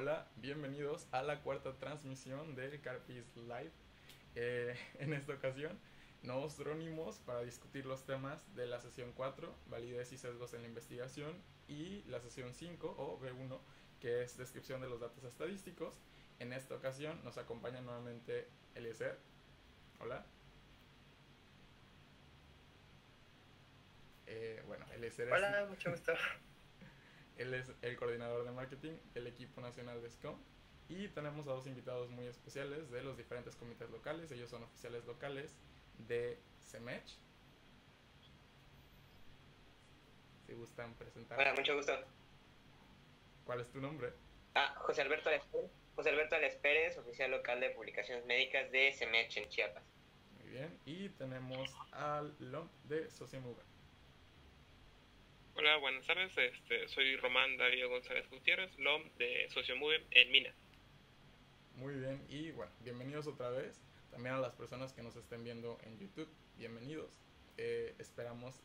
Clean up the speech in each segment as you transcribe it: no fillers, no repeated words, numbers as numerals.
Hola, bienvenidos a la cuarta transmisión del Carpis Live. En esta ocasión nos reunimos para discutir los temas de la sesión 4, validez y sesgos en la investigación, y la sesión 5 o B1, que es descripción de los datos estadísticos. En esta ocasión nos acompaña nuevamente Eliezer. Hola. Bueno, Eliezer es, Hola, mucho gusto. él es el coordinador de marketing del equipo nacional de SCOM. Y tenemos a dos invitados muy especiales de los diferentes comités locales. Ellos son oficiales locales de CEMECH. Si gustan Hola, presentarse. mucho gusto. ¿Cuál es tu nombre? José Alberto Alex Pérez. José Alberto Alex Pérez, oficial local de publicaciones médicas de CEMEX en Chiapas. Muy bien. Y tenemos al LOMP de Sociomover. Hola, buenas tardes. Soy Román Darío González Gutiérrez, LOM de Sociomove en Mina. Muy bien. Y bueno, bienvenidos otra vez. También a las personas que nos estén viendo en YouTube. Bienvenidos. Esperamos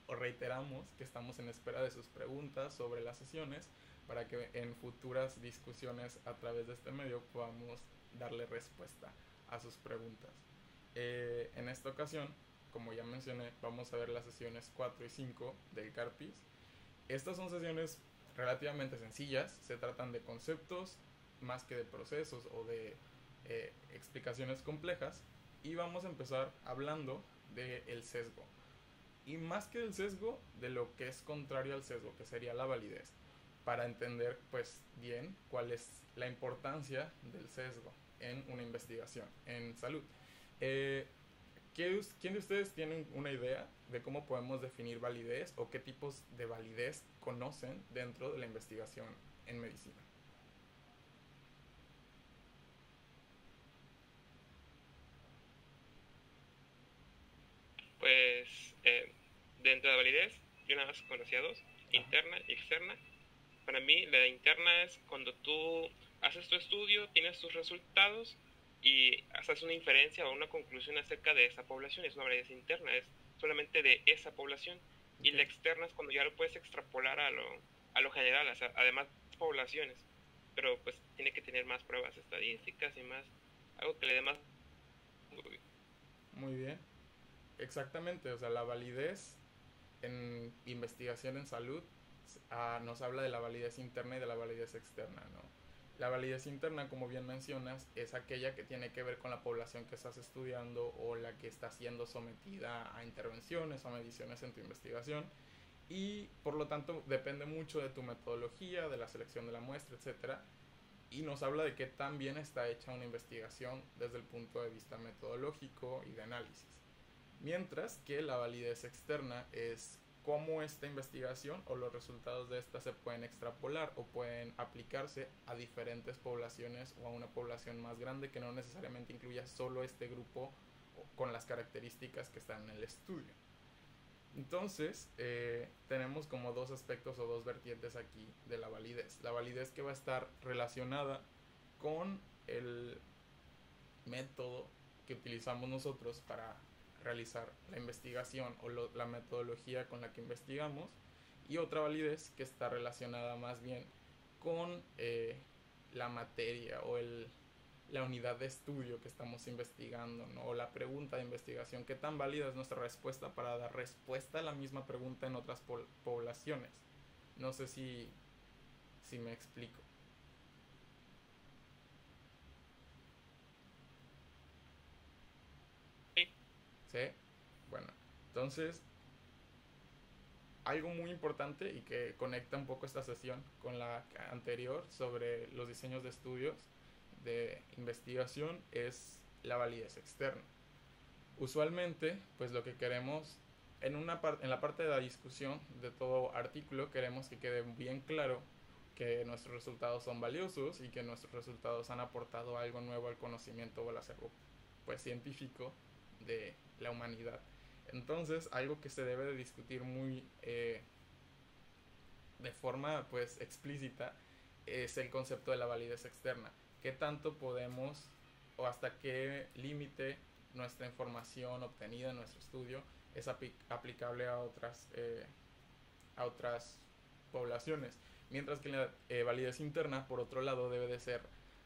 o reiteramos que estamos en espera de sus preguntas sobre las sesiones para que en futuras discusiones a través de este medio podamos darle respuesta a sus preguntas. En esta ocasión, como ya mencioné, vamos a ver las sesiones 4 y 5 del CARPIS. Estas son sesiones relativamente sencillas, se tratan de conceptos más que de procesos o de explicaciones complejas, y vamos a empezar hablando del sesgo. Y más que del sesgo, de lo que es contrario al sesgo, que sería la validez, para entender pues bien cuál es la importancia del sesgo en una investigación en salud. Eh, ¿Quién de ustedes tiene una idea de cómo podemos definir validez o qué tipos de validez conocen dentro de la investigación en medicina? Pues, dentro de la validez, yo nada más conocía dos, Ajá. interna y externa. Para mí, la interna es cuando tú haces tu estudio, tienes tus resultados y haces una inferencia o una conclusión acerca de esa población. Es una validez interna, es solamente de esa población. Y la Okay. externa es cuando ya lo puedes extrapolar a lo general, o sea, además poblaciones. Pero pues tiene que tener más pruebas estadísticas y más, algo que le dé más. Muy bien. Exactamente, o sea, la validez en investigación en salud nos habla de la validez interna y de la validez externa, ¿no? La validez interna, como bien mencionas, es aquella que tiene que ver con la población que estás estudiando o la que está siendo sometida a intervenciones o mediciones en tu investigación, y por lo tanto depende mucho de tu metodología, de la selección de la muestra, etcétera, y nos habla de qué tan bien está hecha una investigación desde el punto de vista metodológico y de análisis. Mientras que la validez externa es cómo esta investigación o los resultados de esta se pueden extrapolar o pueden aplicarse a diferentes poblaciones o a una población más grande que no necesariamente incluya solo este grupo con las características que están en el estudio. Entonces, tenemos como dos aspectos o dos vertientes aquí de la validez. La validez que va a estar relacionada con el método que utilizamos nosotros para realizar la investigación o la metodología con la que investigamos, y otra validez que está relacionada más bien con la materia o la unidad de estudio que estamos investigando, ¿no? O la pregunta de investigación, qué tan válida es nuestra respuesta para dar respuesta a la misma pregunta en otras poblaciones. No sé si me explico. ¿Sí? Bueno, entonces algo muy importante y que conecta un poco esta sesión con la anterior sobre los diseños de estudios de investigación es la validez externa. Usualmente, pues lo que queremos en la parte de la discusión de todo artículo, queremos que quede bien claro que nuestros resultados son valiosos y que nuestros resultados han aportado algo nuevo al conocimiento o al acervo pues científico de la humanidad. Entonces, algo que se debe de discutir muy de forma pues explícita es el concepto de la validez externa. ¿Qué tanto podemos o hasta qué límite nuestra información obtenida en nuestro estudio es aplicable a otras poblaciones? Mientras que la validez interna, por otro lado, debe de ser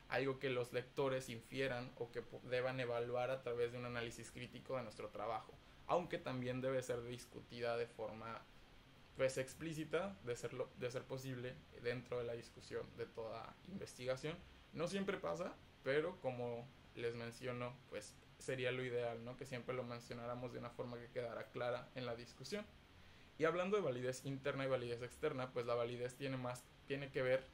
algo que los lectores infieran o que deban evaluar a través de un análisis crítico de nuestro trabajo, aunque también debe ser discutida de forma pues explícita, de ser posible dentro de la discusión de toda investigación. No siempre pasa, pero como les menciono, pues sería lo ideal, ¿no? Que siempre lo mencionáramos de una forma que quedara clara en la discusión. Y hablando de validez interna y validez externa, pues la validez tiene que ver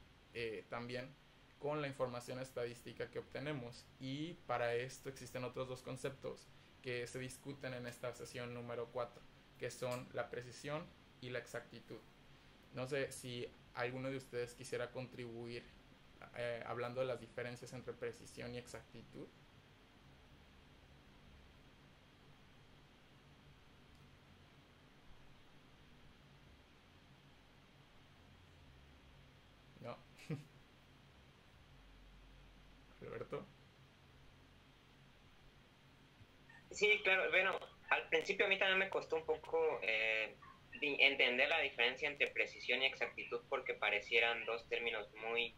también con la información estadística que obtenemos. Y para esto existen otros dos conceptos que se discuten en esta sesión número 4, que son la precisión y la exactitud. No sé si alguno de ustedes quisiera contribuir hablando de las diferencias entre precisión y exactitud. No. Alberto. Sí, claro, bueno, al principio a mí también me costó un poco entender la diferencia entre precisión y exactitud porque parecieran dos términos muy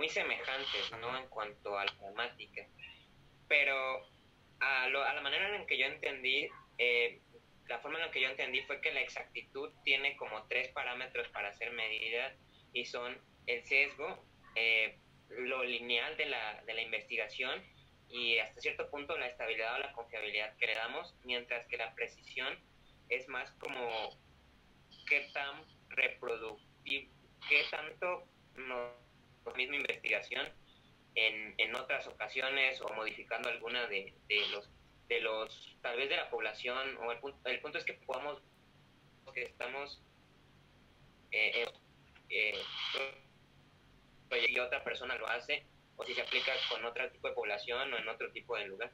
semejantes, ¿no? En cuanto a la gramática. Pero a la manera en que yo entendí, la forma en la que yo entendí fue que la exactitud tiene como 3 parámetros para ser medida y son el sesgo, lo lineal de la investigación y hasta cierto punto la estabilidad o la confiabilidad que le damos, mientras que la precisión es más como qué tan reproductivo, qué tanto la misma investigación en otras ocasiones o modificando alguna de los tal vez de la población, o el punto es que podamos, que estamos y otra persona lo hace, o si se aplica con otro tipo de población o en otro tipo de lugar.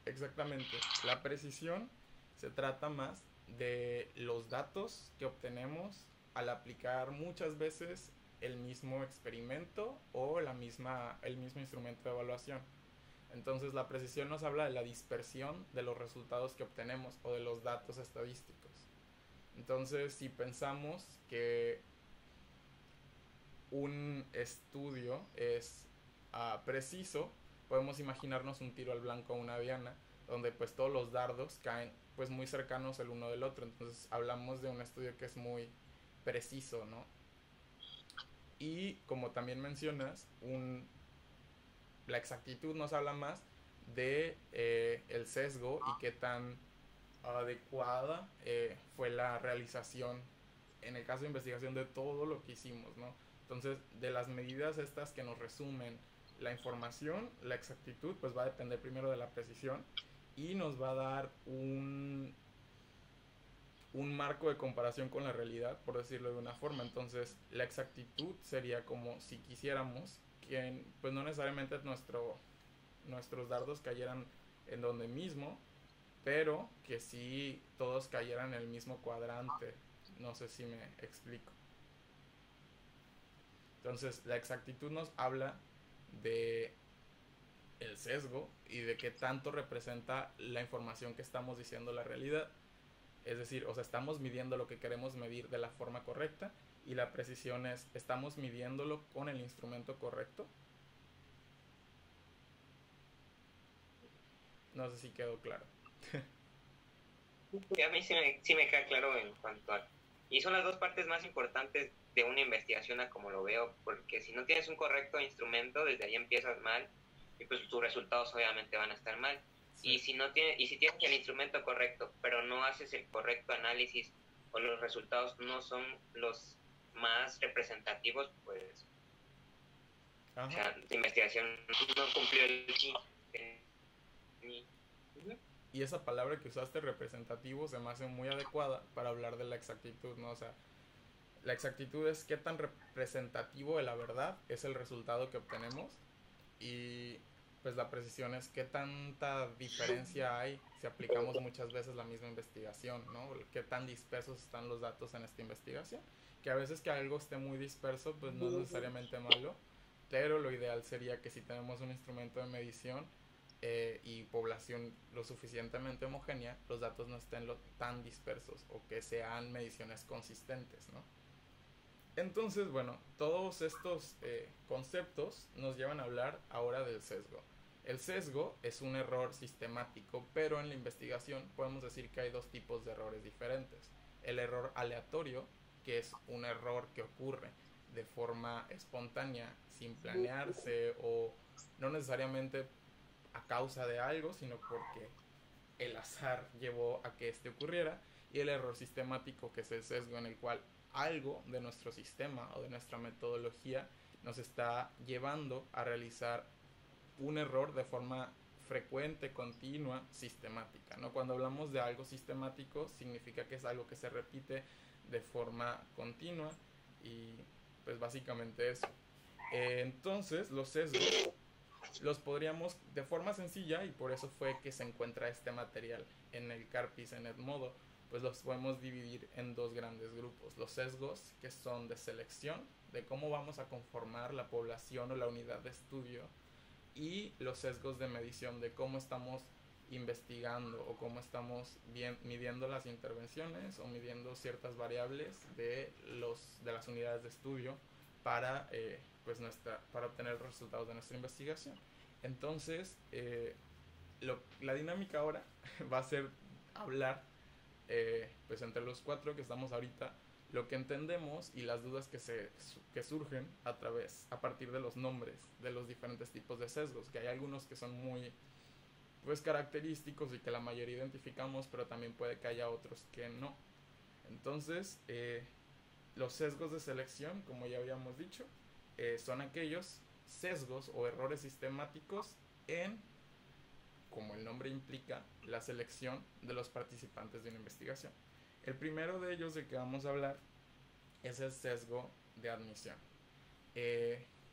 Exactamente. La precisión se trata más de los datos que obtenemos al aplicar muchas veces el mismo experimento o el mismo instrumento de evaluación. Entonces la precisión nos habla de la dispersión de los resultados que obtenemos o de los datos estadísticos. Entonces, si pensamos que un estudio es preciso, podemos imaginarnos un tiro al blanco a una diana, donde pues todos los dardos caen pues muy cercanos el uno del otro. Entonces hablamos de un estudio que es muy preciso, ¿no? Y como también mencionas, la exactitud nos habla más de el sesgo y qué tan adecuada fue la realización en el caso de investigación de todo lo que hicimos, ¿no? Entonces, de las medidas estas que nos resumen la información, la exactitud, pues va a depender primero de la precisión y nos va a dar un marco de comparación con la realidad, por decirlo de una forma. Entonces, la exactitud sería como si quisiéramos que, pues no necesariamente nuestros dardos cayeran en donde mismo, pero que sí todos cayeran en el mismo cuadrante. No sé si me explico. Entonces, la exactitud nos habla de el sesgo y de qué tanto representa la información que estamos diciendo la realidad. Es decir, o sea, estamos midiendo lo que queremos medir de la forma correcta, y la precisión es, ¿estamos midiéndolo con el instrumento correcto? No sé si quedó claro. A mí sí me queda claro en cuanto a... Y son las dos partes más importantes de una investigación a como lo veo, porque si no tienes un correcto instrumento, desde ahí empiezas mal y pues tus resultados obviamente van a estar mal. Sí. Si tienes el instrumento correcto, pero no haces el correcto análisis o los resultados no son los más representativos, pues o sea, la investigación no cumplió el fin. Y esa palabra que usaste, representativo, se me hace muy adecuada para hablar de la exactitud, ¿no? O sea, la exactitud es qué tan representativo de la verdad es el resultado que obtenemos, y pues la precisión es qué tanta diferencia hay si aplicamos muchas veces la misma investigación, ¿no? Qué tan dispersos están los datos en esta investigación, que a veces que algo esté muy disperso pues no es necesariamente malo, pero lo ideal sería que si tenemos un instrumento de medición y población lo suficientemente homogénea, los datos no estén tan dispersos o que sean mediciones consistentes, ¿no? Entonces, bueno, todos estos conceptos nos llevan a hablar ahora del sesgo. El sesgo es un error sistemático, pero en la investigación podemos decir que hay dos tipos de errores diferentes. El error aleatorio, que es un error que ocurre de forma espontánea, sin planearse o no necesariamente a causa de algo, sino porque el azar llevó a que este ocurriera. Y el error sistemático, que es el sesgo en el cual algo de nuestro sistema o de nuestra metodología nos está llevando a realizar un error de forma frecuente, continua, sistemática, ¿no? Cuando hablamos de algo sistemático significa que es algo que se repite de forma continua y pues básicamente eso. Entonces los sesgos los podríamos de forma sencilla, y por eso fue que se encuentra este material en el Carpis en Edmodo, pues los podemos dividir en dos grandes grupos. Los sesgos, que son de selección, de cómo vamos a conformar la población o la unidad de estudio, y los sesgos de medición, de cómo estamos investigando o cómo estamos midiendo las intervenciones o midiendo ciertas variables de las unidades de estudio para, para obtener los resultados de nuestra investigación. Entonces, la dinámica ahora va a ser hablar pues entre los cuatro que estamos ahorita, lo que entendemos y las dudas que surgen a partir de los nombres de los diferentes tipos de sesgos, que hay algunos que son muy pues característicos y que la mayoría identificamos, pero también puede que haya otros que no. Entonces, los sesgos de selección, como ya habíamos dicho, son aquellos sesgos o errores sistemáticos en, como el nombre implica, la selección de los participantes de una investigación. El primero de ellos del que vamos a hablar es el sesgo de admisión.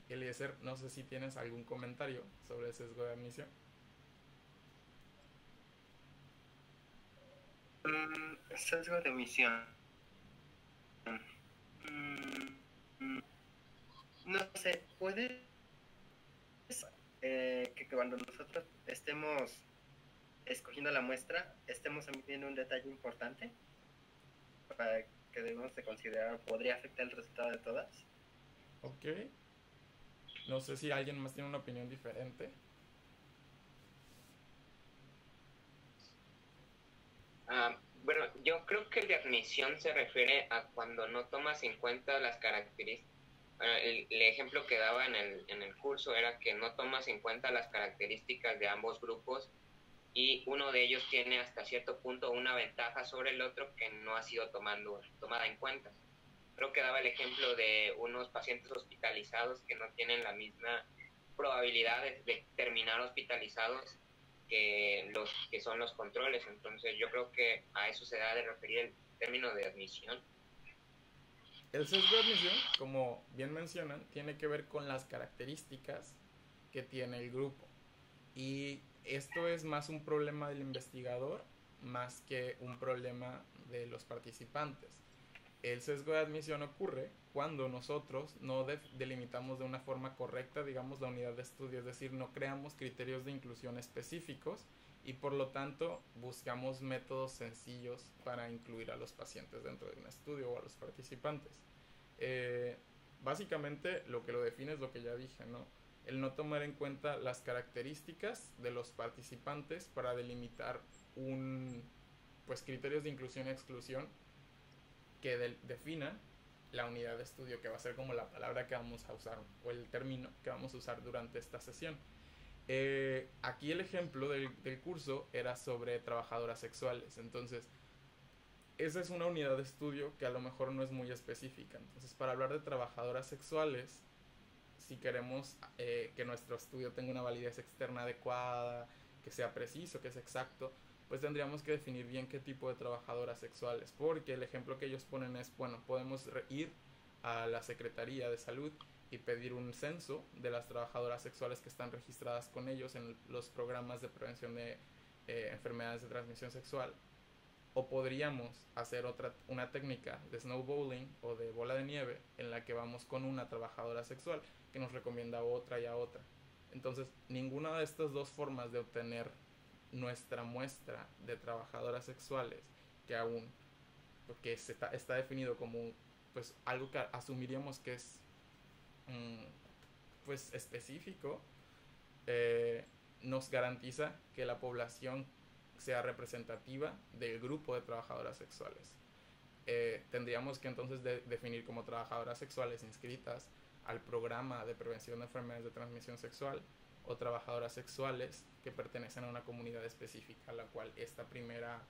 Eliezer, no sé si tienes algún comentario sobre el sesgo de admisión. Sesgo de admisión. No sé, puede que cuando nosotros estemos escogiendo la muestra, estemos omitiendo un detalle importante para que debemos de considerar, podría afectar el resultado de todas. Ok. No sé si alguien más tiene una opinión diferente. Bueno, yo creo que el de admisión se refiere a cuando no tomas en cuenta las características. El ejemplo que daba en el curso era que no tomas en cuenta las características de ambos grupos y uno de ellos tiene hasta cierto punto una ventaja sobre el otro que no ha sido tomada en cuenta. Creo que daba el ejemplo de unos pacientes hospitalizados que no tienen la misma probabilidad de terminar hospitalizados que los que son los controles. Entonces yo creo que a eso se da de referir el término de admisión. El sesgo de admisión, como bien mencionan, tiene que ver con las características que tiene el grupo. Y esto es más un problema del investigador más que un problema de los participantes. El sesgo de admisión ocurre cuando nosotros no delimitamos de una forma correcta, digamos, la unidad de estudio, es decir, no creamos criterios de inclusión específicos y por lo tanto buscamos métodos sencillos para incluir a los pacientes dentro de un estudio o a los participantes. Básicamente lo que lo define es lo que ya dije, ¿no? El no tomar en cuenta las características de los participantes para delimitar pues criterios de inclusión y exclusión que definan la unidad de estudio, que va a ser como la palabra que vamos a usar o el término que vamos a usar durante esta sesión. Aquí el ejemplo del curso era sobre trabajadoras sexuales, entonces esa es una unidad de estudio que a lo mejor no es muy específica. Entonces, para hablar de trabajadoras sexuales, si queremos que nuestro estudio tenga una validez externa adecuada, que sea preciso, que sea exacto, pues tendríamos que definir bien qué tipo de trabajadoras sexuales, porque el ejemplo que ellos ponen es, bueno, podemos ir a la Secretaría de Salud y pedir un censo de las trabajadoras sexuales que están registradas con ellos en los programas de prevención de enfermedades de transmisión sexual, o podríamos hacer una técnica de snowballing o de bola de nieve en la que vamos con una trabajadora sexual que nos recomienda a otra y a otra. Entonces, ninguna de estas dos formas de obtener nuestra muestra de trabajadoras sexuales, que aún porque está definido como pues algo que asumiríamos que es pues específico, nos garantiza que la población sea representativa del grupo de trabajadoras sexuales. Tendríamos que entonces definir como trabajadoras sexuales inscritas al programa de prevención de enfermedades de transmisión sexual, o trabajadoras sexuales que pertenecen a una comunidad específica a la cual esta primera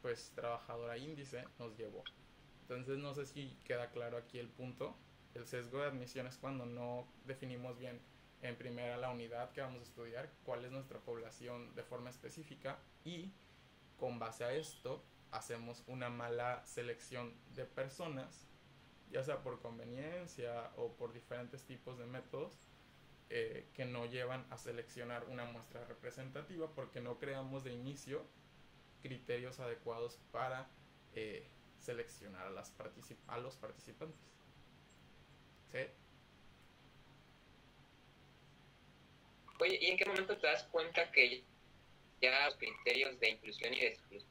pues trabajadora índice nos llevó. Entonces no sé si queda claro aquí el punto. El sesgo de admisión es cuando no definimos bien en primera la unidad que vamos a estudiar, cuál es nuestra población de forma específica, y con base a esto hacemos una mala selección de personas, ya sea por conveniencia o por diferentes tipos de métodos que no llevan a seleccionar una muestra representativa, porque no creamos de inicio criterios adecuados para seleccionar a los participantes. ¿Sí? Oye, ¿y en qué momento te das cuenta que ya los criterios de inclusión y de exclusión?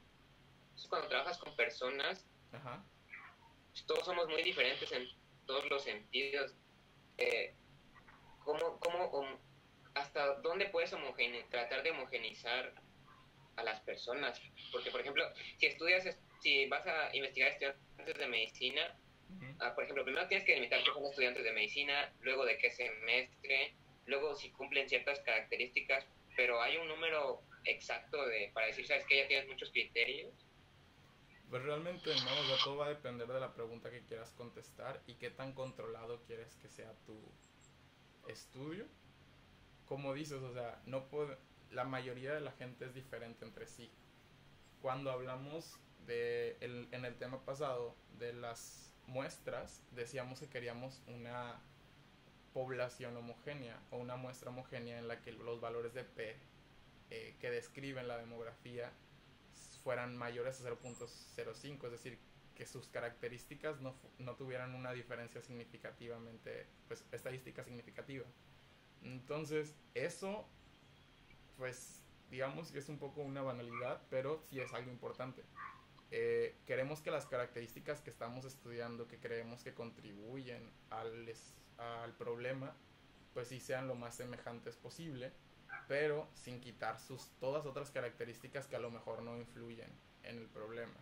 Cuando trabajas con personas, Ajá. todos somos muy diferentes en todos los sentidos. ¿Hasta dónde puedes tratar de homogeneizar a las personas? Porque, por ejemplo, si vas a investigar estudiantes de medicina, por ejemplo, primero tienes que delimitar qué son estudiantes de medicina, luego de qué semestre, luego si cumplen ciertas características, pero hay un número exacto para decir, ¿sabes qué? Ya tienes muchos criterios. Pues realmente no, o sea, todo va a depender de la pregunta que quieras contestar y qué tan controlado quieres que sea tu estudio. Como dices, o sea, la mayoría de la gente es diferente entre sí. Cuando hablamos en el tema pasado de las muestras, decíamos que queríamos una población homogénea o una muestra homogénea en la que los valores de P que describen la demografía fueran mayores a 0.05, es decir, que sus características no tuvieran una diferencia significativamente, pues estadística significativa. Entonces, eso, pues, digamos que es un poco una banalidad, pero sí es algo importante. Queremos que las características que estamos estudiando, que creemos que contribuyen al problema, pues sí sean lo más semejantes posible, pero sin quitar todas otras características que a lo mejor no influyen en el problema.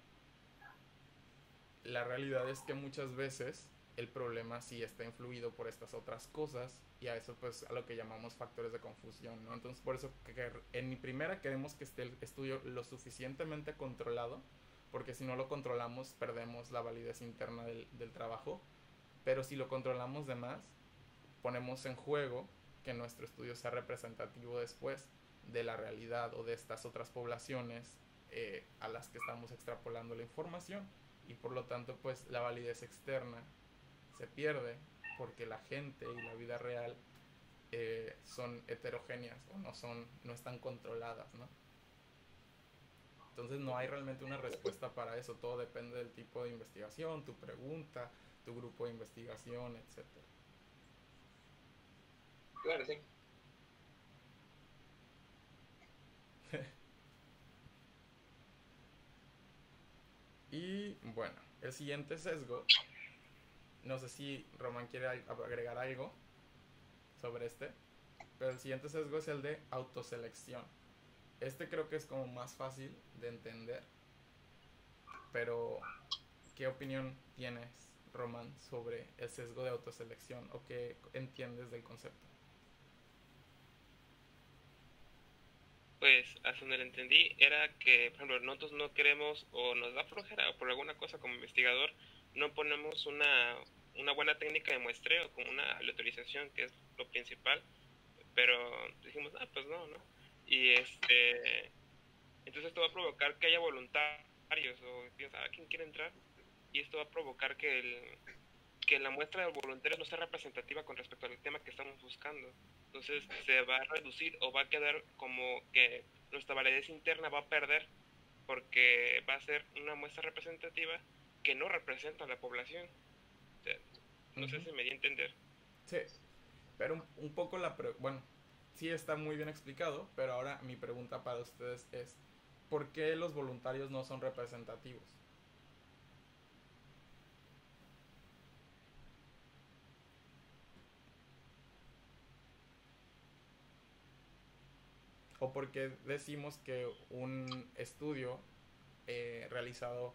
La realidad es que muchas veces el problema sí está influido por estas otras cosas, y a eso pues a lo que llamamos factores de confusión, ¿no? Entonces por eso en mi primera queremos que esté el estudio lo suficientemente controlado, porque si no lo controlamos perdemos la validez interna del trabajo, pero si lo controlamos de más, ponemos en juego que nuestro estudio sea representativo después de la realidad o de estas otras poblaciones a las que estamos extrapolando la información, y por lo tanto pues la validez externa se pierde porque la gente y la vida real son heterogéneas o no están controladas, ¿no? Entonces no hay realmente una respuesta para eso, todo depende del tipo de investigación, tu pregunta, tu grupo de investigación, etcétera. Claro, sí. Y bueno, el siguiente sesgo, no sé si Román quiere agregar algo sobre este, pero el siguiente sesgo es el de autoselección. Este creo que es como más fácil de entender, pero ¿qué opinión tienes, Román, sobre el sesgo de autoselección, o qué entiendes del concepto? Pues hasta donde lo entendí era que, por ejemplo, nosotros no queremos, o nos da flojera, o por alguna cosa como investigador, no ponemos una buena técnica de muestreo, como una aleatorización, que es lo principal, pero dijimos, pues no. Y entonces esto va a provocar que haya voluntarios, o piensa, ¿quién quiere entrar? Y esto va a provocar que la muestra de voluntarios no sea representativa con respecto al tema que estamos buscando. Entonces se va a reducir, o va a quedar como que nuestra validez interna va a perder, porque va a ser una muestra representativa que no representa a la población. O sea, no sé si me di a entender. Sí, pero un poco bueno, sí está muy bien explicado, pero ahora mi pregunta para ustedes es, ¿por qué los voluntarios no son representativos? o por qué decimos que un estudio realizado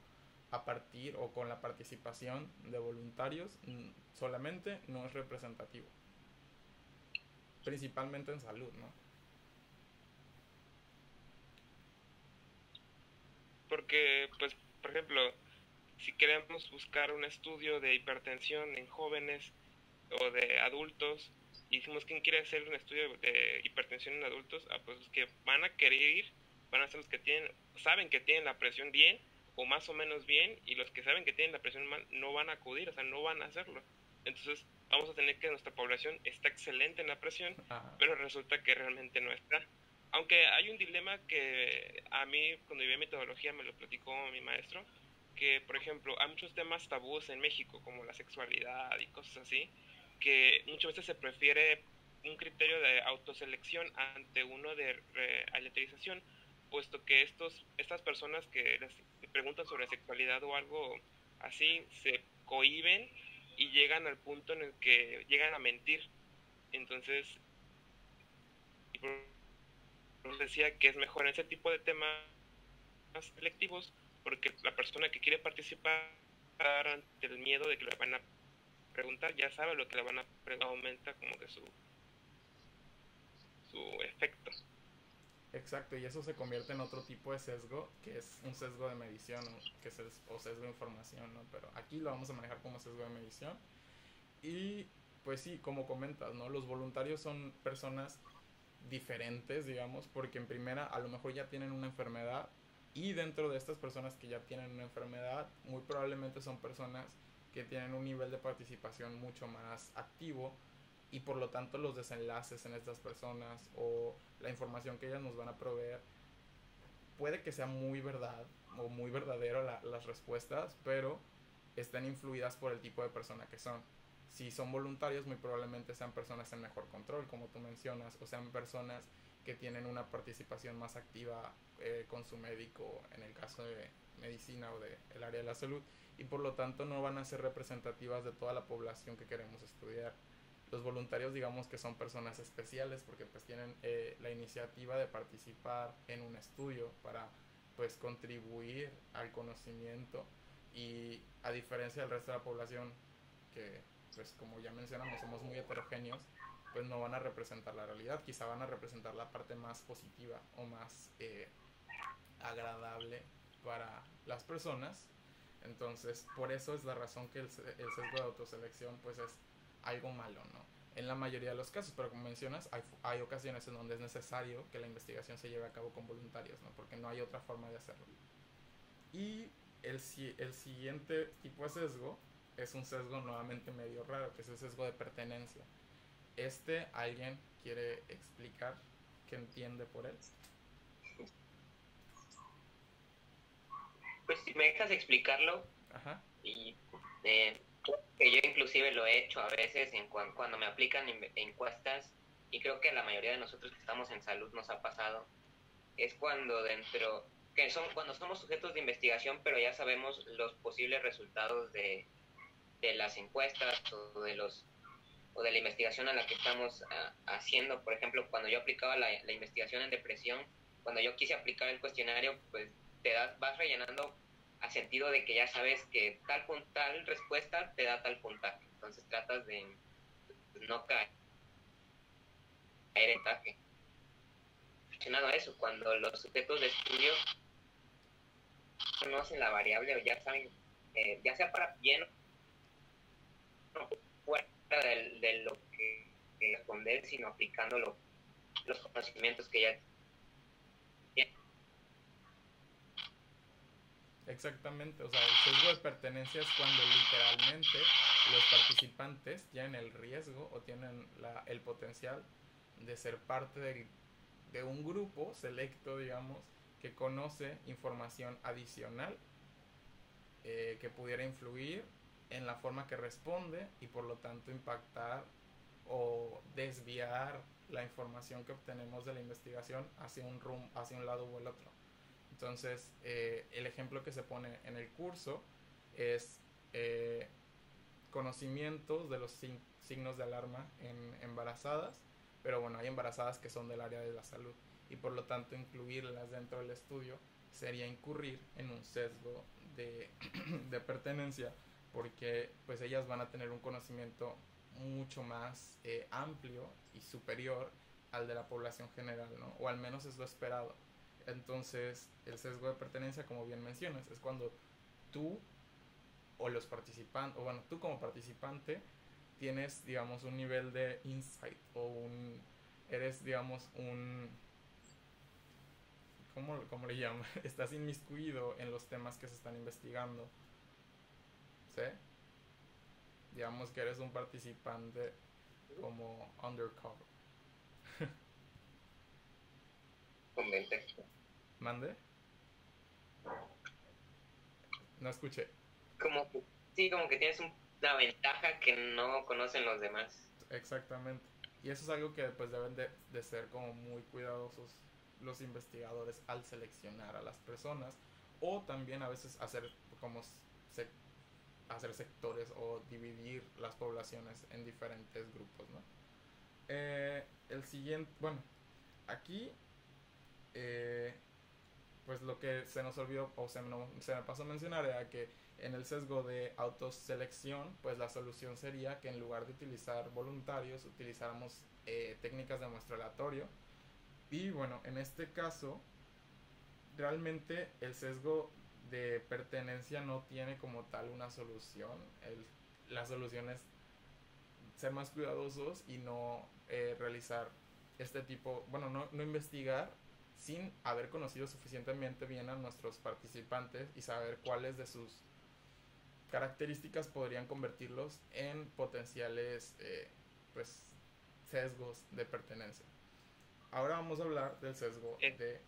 a partir o con la participación de voluntarios solamente no es representativo, principalmente en salud, ¿no? Porque, pues, por ejemplo, si queremos buscar un estudio de hipertensión en jóvenes o de adultos, y decimos quién quiere hacer un estudio de hipertensión en adultos, pues los que van a querer ir van a ser los que saben que tienen la presión bien o más o menos bien, y los que saben que tienen la presión mal no van a acudir, o sea, no van a hacerlo. Entonces vamos a tener que nuestra población está excelente en la presión, pero resulta que realmente no está. Aunque hay un dilema que a mí cuando viví metodología me lo platicó mi maestro, que por ejemplo hay muchos temas tabúes en México como la sexualidad y cosas así, que muchas veces se prefiere un criterio de autoselección ante uno de aleatorización, puesto que estas personas que les preguntan sobre sexualidad o algo así se cohíben y llegan al punto en el que llegan a mentir. Entonces, decía que es mejor en ese tipo de temas selectivos, porque la persona que quiere participar ante el miedo de que le van a preguntar ya sabe lo que le van a preguntar, aumenta como que su efecto. Exacto, y eso se convierte en otro tipo de sesgo, que es un sesgo de medición, o sesgo de información, ¿no? Pero aquí lo vamos a manejar como sesgo de medición. Y pues sí, como comentas, ¿no? Los voluntarios son personas diferentes, digamos, porque en primera a lo mejor ya tienen una enfermedad, y dentro de estas personas que ya tienen una enfermedad, muy probablemente son personas que tienen un nivel de participación mucho más activo, y por lo tanto los desenlaces en estas personas o la información que ellas nos van a proveer puede que sea muy verdad o muy verdadero las respuestas, pero están influidas por el tipo de persona que son. Si son voluntarios, muy probablemente sean personas en mejor control, como tú mencionas, o sean personas que tienen una participación más activa con su médico en el caso de medicina o del área de la salud, y por lo tanto no van a ser representativas de toda la población que queremos estudiar. Los voluntarios, digamos que son personas especiales porque pues tienen la iniciativa de participar en un estudio para pues contribuir al conocimiento, y a diferencia del resto de la población que pues como ya mencionamos somos muy heterogéneos, pues no van a representar la realidad, quizá van a representar la parte más positiva o más agradable para las personas. Entonces por eso es la razón que el sesgo de autoselección pues es algo malo, ¿no? En la mayoría de los casos, pero como mencionas, hay ocasiones en donde es necesario que la investigación se lleve a cabo con voluntarios, ¿no? Porque no hay otra forma de hacerlo. Y el siguiente tipo de sesgo es un sesgo nuevamente medio raro, que es el sesgo de pertenencia. ¿Alguien quiere explicar qué entiende por él? Pues si me dejas explicarlo. Ajá. Y que yo inclusive lo he hecho a veces cuando me aplican encuestas, y creo que a la mayoría de nosotros que estamos en salud nos ha pasado, es cuando cuando somos sujetos de investigación, pero ya sabemos los posibles resultados de las encuestas o de la investigación a la que estamos haciendo. Por ejemplo, cuando yo aplicaba la investigación en depresión, cuando yo quise aplicar el cuestionario, pues vas rellenando a sentido de que ya sabes que tal respuesta te da tal puntaje. Entonces tratas de no caer en puntaje. Relacionado a eso, cuando los sujetos de estudio conocen la variable o ya saben, ya sea para bien o fuera de lo que responder, sino aplicando los conocimientos que ya tienen. Exactamente, o sea, el sesgo de pertenencia es cuando literalmente los participantes tienen el riesgo o tienen el potencial de ser parte de un grupo selecto, digamos, que conoce información adicional que pudiera influir en la forma que responde y por lo tanto impactar o desviar la información que obtenemos de la investigación hacia un lado o el otro. Entonces, el ejemplo que se pone en el curso es conocimientos de los signos de alarma en embarazadas, pero bueno, hay embarazadas que son del área de la salud. y por lo tanto incluirlas dentro del estudio sería incurrir en un sesgo de, de pertenencia, porque pues ellas van a tener un conocimiento mucho más amplio y superior al de la población general, ¿no? O al menos es lo esperado. Entonces, el sesgo de pertenencia, como bien mencionas, es cuando tú o los participantes, o bueno, tú como participante tienes, digamos, un nivel de insight o eres, digamos, ¿cómo le llaman? Estás inmiscuido en los temas que se están investigando, ¿sí? Digamos que eres un participante como undercover. Convente. ¿Mande? No escuché. Sí, como que tienes una ventaja que no conocen los demás. Exactamente. Y eso es algo que pues deben de ser como muy cuidadosos los investigadores al seleccionar a las personas, o también a veces hacer como hacer sectores o dividir las poblaciones en diferentes grupos, ¿no? El siguiente, bueno, aquí pues lo que se nos olvidó o se me pasó a mencionar era que en el sesgo de autoselección, pues la solución sería que en lugar de utilizar voluntarios, utilizáramos técnicas de muestro aleatorio. Y bueno, en este caso, realmente el sesgo de pertenencia no tiene como tal una solución. La solución es ser más cuidadosos y no realizar este tipo, bueno, no investigar sin haber conocido suficientemente bien a nuestros participantes y saber cuáles de sus características podrían convertirlos en potenciales pues sesgos de pertenencia. Ahora vamos a hablar del sesgo de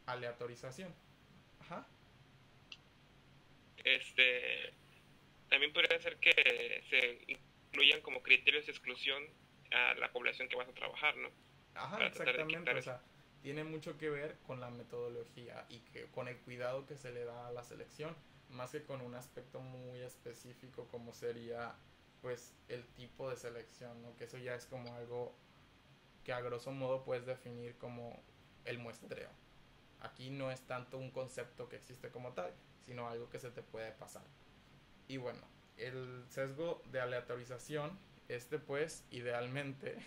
aleatorización. Ajá. También podría ser que se incluyan como criterios de exclusión a la población que vas a trabajar, ¿no? Ajá, exactamente. O sea, tiene mucho que ver con la metodología y con el cuidado que se le da a la selección, más que con un aspecto muy específico como sería pues el tipo de selección, ¿no? Que eso ya es como algo que a grosso modo puedes definir como el muestreo. Aquí no es tanto un concepto que existe como tal, sino algo que se te puede pasar. Y bueno, el sesgo de aleatorización, pues idealmente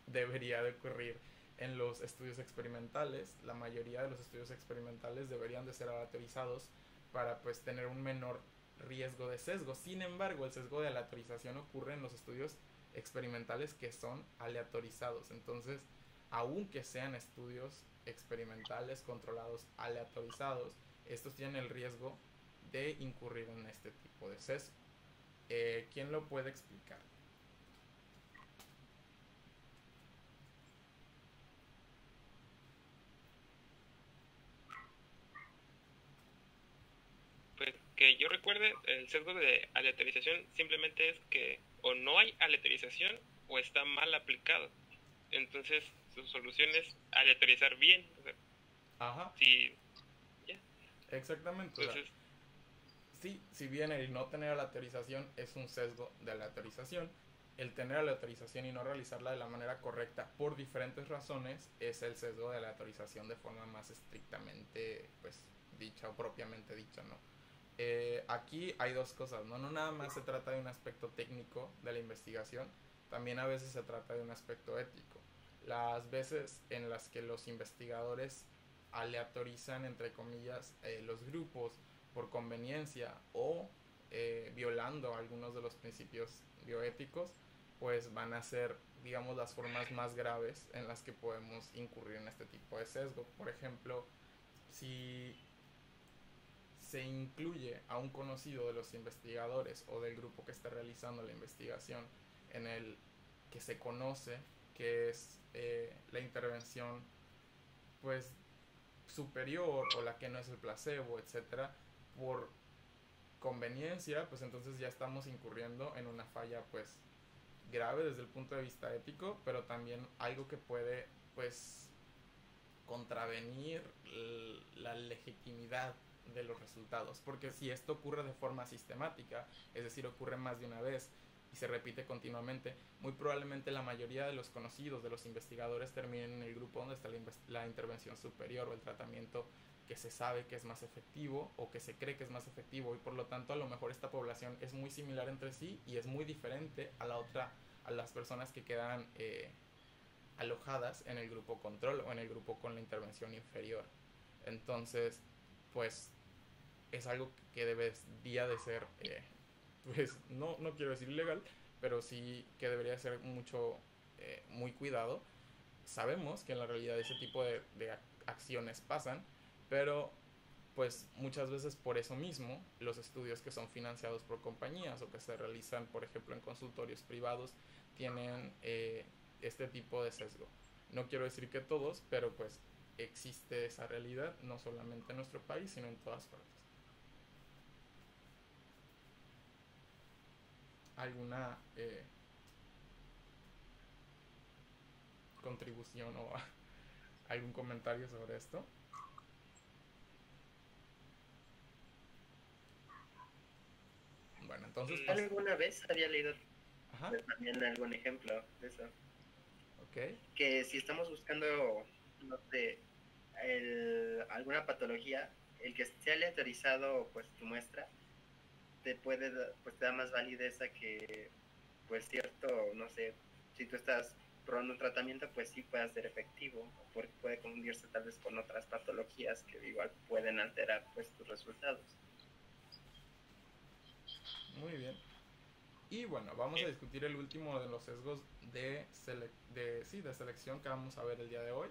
debería de ocurrir en los estudios experimentales. La mayoría de los estudios experimentales deberían de ser aleatorizados para pues tener un menor riesgo de sesgo. Sin embargo, el sesgo de aleatorización ocurre en los estudios experimentales que son aleatorizados. Entonces, aunque sean estudios experimentales controlados aleatorizados, estos tienen el riesgo de incurrir en este tipo de sesgo. ¿Quién lo puede explicar? Pues que yo recuerde, el sesgo de aleatorización simplemente es que o no hay aleatorización o está mal aplicado. Entonces su solución es aleatorizar bien. O sea, ajá. Sí, ya. Exactamente. Entonces, o sea, sí, si bien el no tener aleatorización es un sesgo de aleatorización, el tener aleatorización y no realizarla de la manera correcta por diferentes razones es el sesgo de aleatorización de forma más estrictamente pues dicha o propiamente dicha, ¿no? Aquí hay dos cosas, ¿no? No nada más se trata de un aspecto técnico de la investigación, también a veces se trata de un aspecto ético. Las veces en las que los investigadores aleatorizan, entre comillas, los grupos por conveniencia o violando algunos de los principios bioéticos, pues van a ser, digamos, las formas más graves en las que podemos incurrir en este tipo de sesgo. Por ejemplo, si se incluye a un conocido de los investigadores o del grupo que está realizando la investigación en el que se conoce que es la intervención pues superior o la que no es el placebo, etcétera, por conveniencia, pues entonces ya estamos incurriendo en una falla pues grave desde el punto de vista ético, pero también algo que puede pues contravenir la legitimidad de los resultados, porque si esto ocurre de forma sistemática, es decir, ocurre más de una vez, y se repite continuamente, muy probablemente la mayoría de los conocidos, de los investigadores, terminen en el grupo donde está la intervención superior o el tratamiento que se sabe que es más efectivo o que se cree que es más efectivo, y por lo tanto a lo mejor esta población es muy similar entre sí y es muy diferente a la otra, a las personas que quedan alojadas en el grupo control o en el grupo con la intervención inferior. Entonces, pues es algo que debería de ser, pues no quiero decir ilegal, pero sí que debería ser muy cuidado. Sabemos que en la realidad ese tipo de acciones pasan, pero pues muchas veces por eso mismo los estudios que son financiados por compañías o que se realizan, por ejemplo, en consultorios privados, tienen este tipo de sesgo. No quiero decir que todos, pero pues existe esa realidad, no solamente en nuestro país, sino en todas partes. ¿Alguna contribución o algún comentario sobre esto? Bueno, entonces alguna vez había leído Ajá. también algún ejemplo de eso. Ok. Que si estamos buscando, no sé, alguna patología, el que esté aleatorizado pues tu muestra pues te da más validez a que pues cierto, no sé, si tú estás probando un tratamiento, pues sí puede ser efectivo, porque puede confundirse tal vez con otras patologías que igual pueden alterar pues tus resultados. Muy bien. Y bueno, vamos a discutir el último de los sesgos de selección que vamos a ver el día de hoy,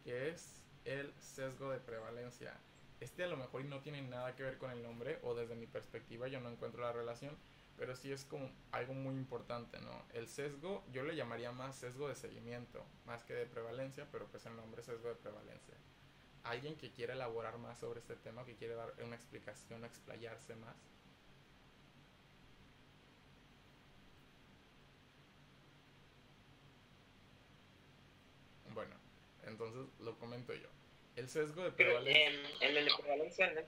que es el sesgo de prevalencia. Este a lo mejor no tiene nada que ver con el nombre, o desde mi perspectiva yo no encuentro la relación, pero sí es como algo muy importante, ¿no? El sesgo, yo le llamaría más sesgo de seguimiento, más que de prevalencia, pero pues el nombre es sesgo de prevalencia. ¿Alguien que quiera elaborar más sobre este tema, que quiere dar una explicación, explayarse más? Bueno, entonces lo comento yo. El sesgo de Pero prevalencia. en el de prevalencia, ¿no?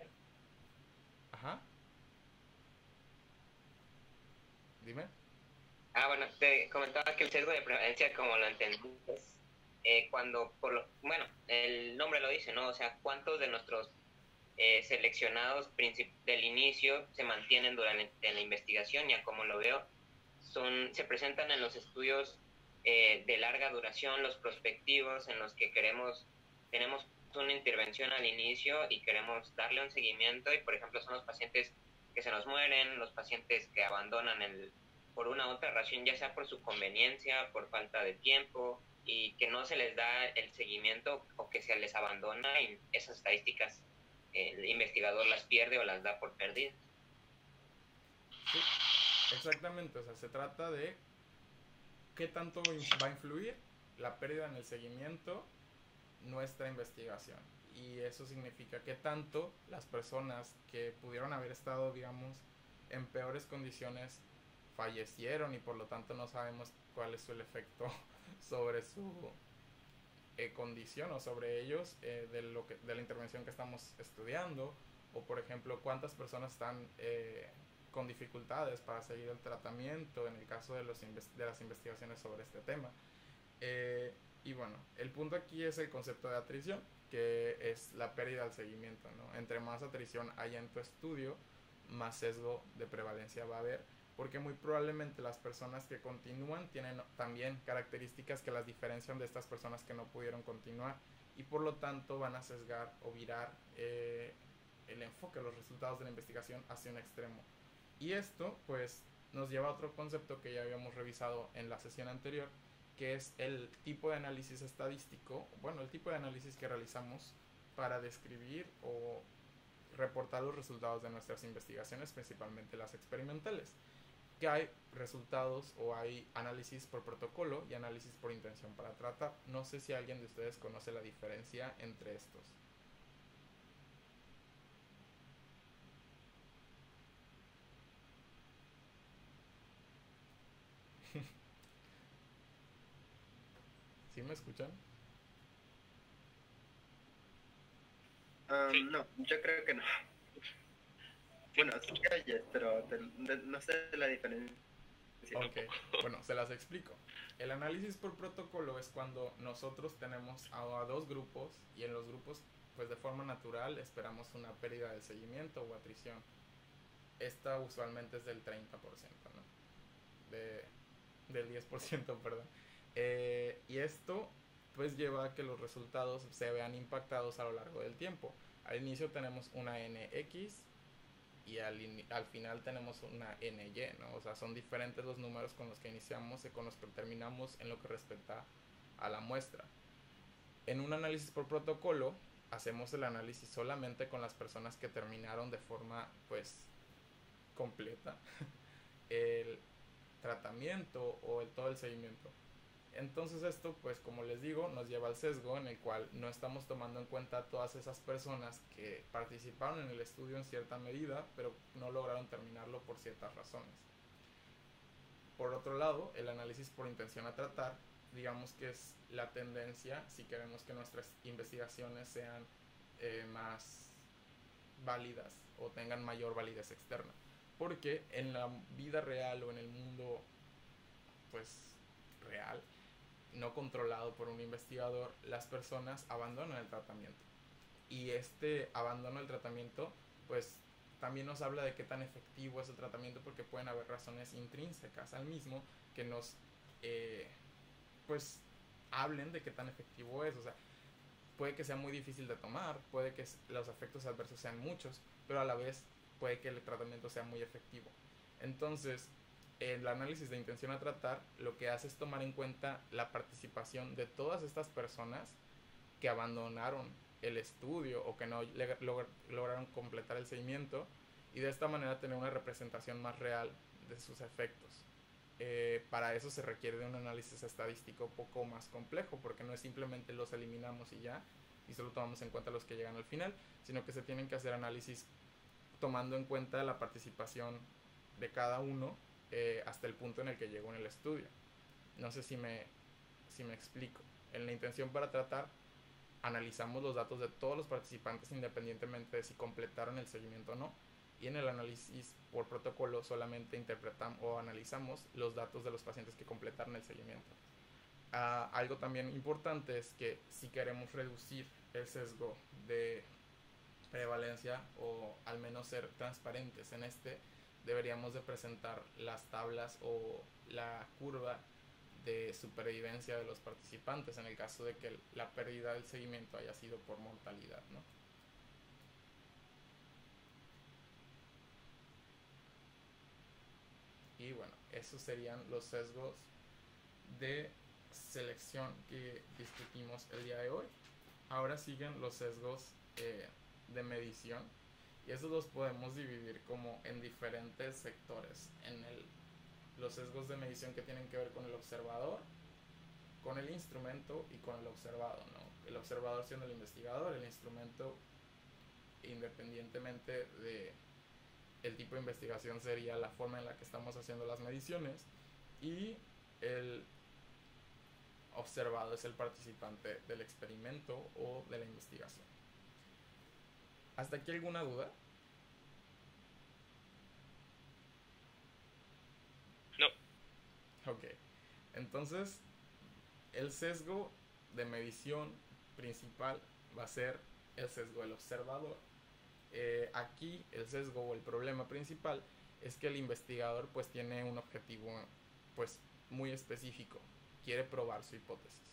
Ajá. Dime. Bueno, te comentaba que el sesgo de prevalencia, como lo entendí, es cuando, bueno, el nombre lo dice, ¿no? O sea, ¿cuántos de nuestros seleccionados del inicio se mantienen durante la investigación? Ya como lo veo, se presentan en los estudios de larga duración, los prospectivos, en los que tenemos una intervención al inicio y queremos darle un seguimiento, y por ejemplo son los pacientes que se nos mueren, los pacientes que abandonan por una u otra razón, ya sea por su conveniencia, por falta de tiempo, y que no se les da el seguimiento o que se les abandona, y esas estadísticas el investigador las pierde o las da por perdidas. Sí, exactamente. O sea, se trata de qué tanto va a influir la pérdida en el seguimiento nuestra investigación. Y eso significa que tanto las personas que pudieron haber estado, digamos, en peores condiciones fallecieron, y por lo tanto no sabemos cuál es el efecto sobre su condición o sobre ellos de la intervención que estamos estudiando, o por ejemplo cuántas personas están con dificultades para seguir el tratamiento en el caso de las investigaciones sobre este tema. Y bueno, el punto aquí es el concepto de atrición, que es la pérdida del seguimiento, ¿no? Entre más atrición haya en tu estudio, más sesgo de prevalencia va a haber, porque muy probablemente las personas que continúan tienen también características que las diferencian de estas personas que no pudieron continuar, y por lo tanto van a sesgar o virar el enfoque, los resultados de la investigación hacia un extremo. Y esto pues nos lleva a otro concepto que ya habíamos revisado en la sesión anterior, que es el tipo de análisis estadístico, bueno, el tipo de análisis que realizamos para describir o reportar los resultados de nuestras investigaciones, principalmente las experimentales. Que hay resultados o hay análisis por protocolo y análisis por intención para tratar. No sé si alguien de ustedes conoce la diferencia entre estos. ¿Sí me escuchan? Sí. No, yo creo que no. Bueno, sí que oyes, pero no sé la diferencia Sí. Ok, bueno, se las explico. El análisis por protocolo es cuando nosotros tenemos a dos grupos y en los grupos, pues de forma natural, esperamos una pérdida de seguimiento o atrición. Esta usualmente es del 30%, ¿no? Del 10%, perdón. Y esto pues lleva a que los resultados se vean impactados a lo largo del tiempo. Al inicio tenemos una NX y al final tenemos una NY, ¿no? O sea, son diferentes los números con los que iniciamos y con los que terminamos en lo que respecta a la muestra. En un análisis por protocolo, hacemos el análisis solamente con las personas que terminaron de forma, pues, completa el tratamiento o todo el seguimiento. Entonces esto, pues como les digo, nos lleva al sesgo en el cual no estamos tomando en cuenta a todas esas personas que participaron en el estudio en cierta medida, pero no lograron terminarlo por ciertas razones. Por otro lado, el análisis por intención a tratar, digamos que es la tendencia si queremos que nuestras investigaciones sean más válidas o tengan mayor validez externa. Porque en la vida real o en el mundo, pues, real, no controlado por un investigador, las personas abandonan el tratamiento. Y este abandono del tratamiento, pues también nos habla de qué tan efectivo es el tratamiento, porque pueden haber razones intrínsecas al mismo que nos, pues, hablen de qué tan efectivo es. O sea, puede que sea muy difícil de tomar, puede que los efectos adversos sean muchos, pero a la vez puede que el tratamiento sea muy efectivo. Entonces, el análisis de intención a tratar lo que hace es tomar en cuenta la participación de todas estas personas que abandonaron el estudio o que no lograron completar el seguimiento, y de esta manera tener una representación más real de sus efectos. Para eso se requiere de un análisis estadístico un poco más complejo, porque no es simplemente los eliminamos y ya, y solo tomamos en cuenta los que llegan al final, sino que se tienen que hacer análisis tomando en cuenta la participación de cada uno hasta el punto en el que llegó en el estudio. No sé si me explico. En la intención para tratar, analizamos los datos de todos los participantes independientemente de si completaron el seguimiento o no. Y en el análisis por protocolo solamente interpretamos o analizamos los datos de los pacientes que completaron el seguimiento. Algo también importante es que si queremos reducir el sesgo de prevalencia o al menos ser transparentes en este, deberíamos de presentar las tablas o la curva de supervivencia de los participantes en el caso de que la pérdida del seguimiento haya sido por mortalidad, ¿no? Y bueno, esos serían los sesgos de selección que discutimos el día de hoy. Ahora siguen los sesgos de medición, y esos los podemos dividir como en diferentes sectores. Los sesgos de medición que tienen que ver con el observador, con el instrumento y con el observado, ¿no? El observador siendo el investigador, el instrumento, independientemente de el tipo de investigación, sería la forma en la que estamos haciendo las mediciones, y el observado es el participante del experimento o de la investigación. ¿Hasta aquí alguna duda? No. Ok, entonces el sesgo de medición principal va a ser el sesgo del observador. Aquí el sesgo o el problema principal es que el investigador pues tiene un objetivo pues muy específico, quiere probar su hipótesis.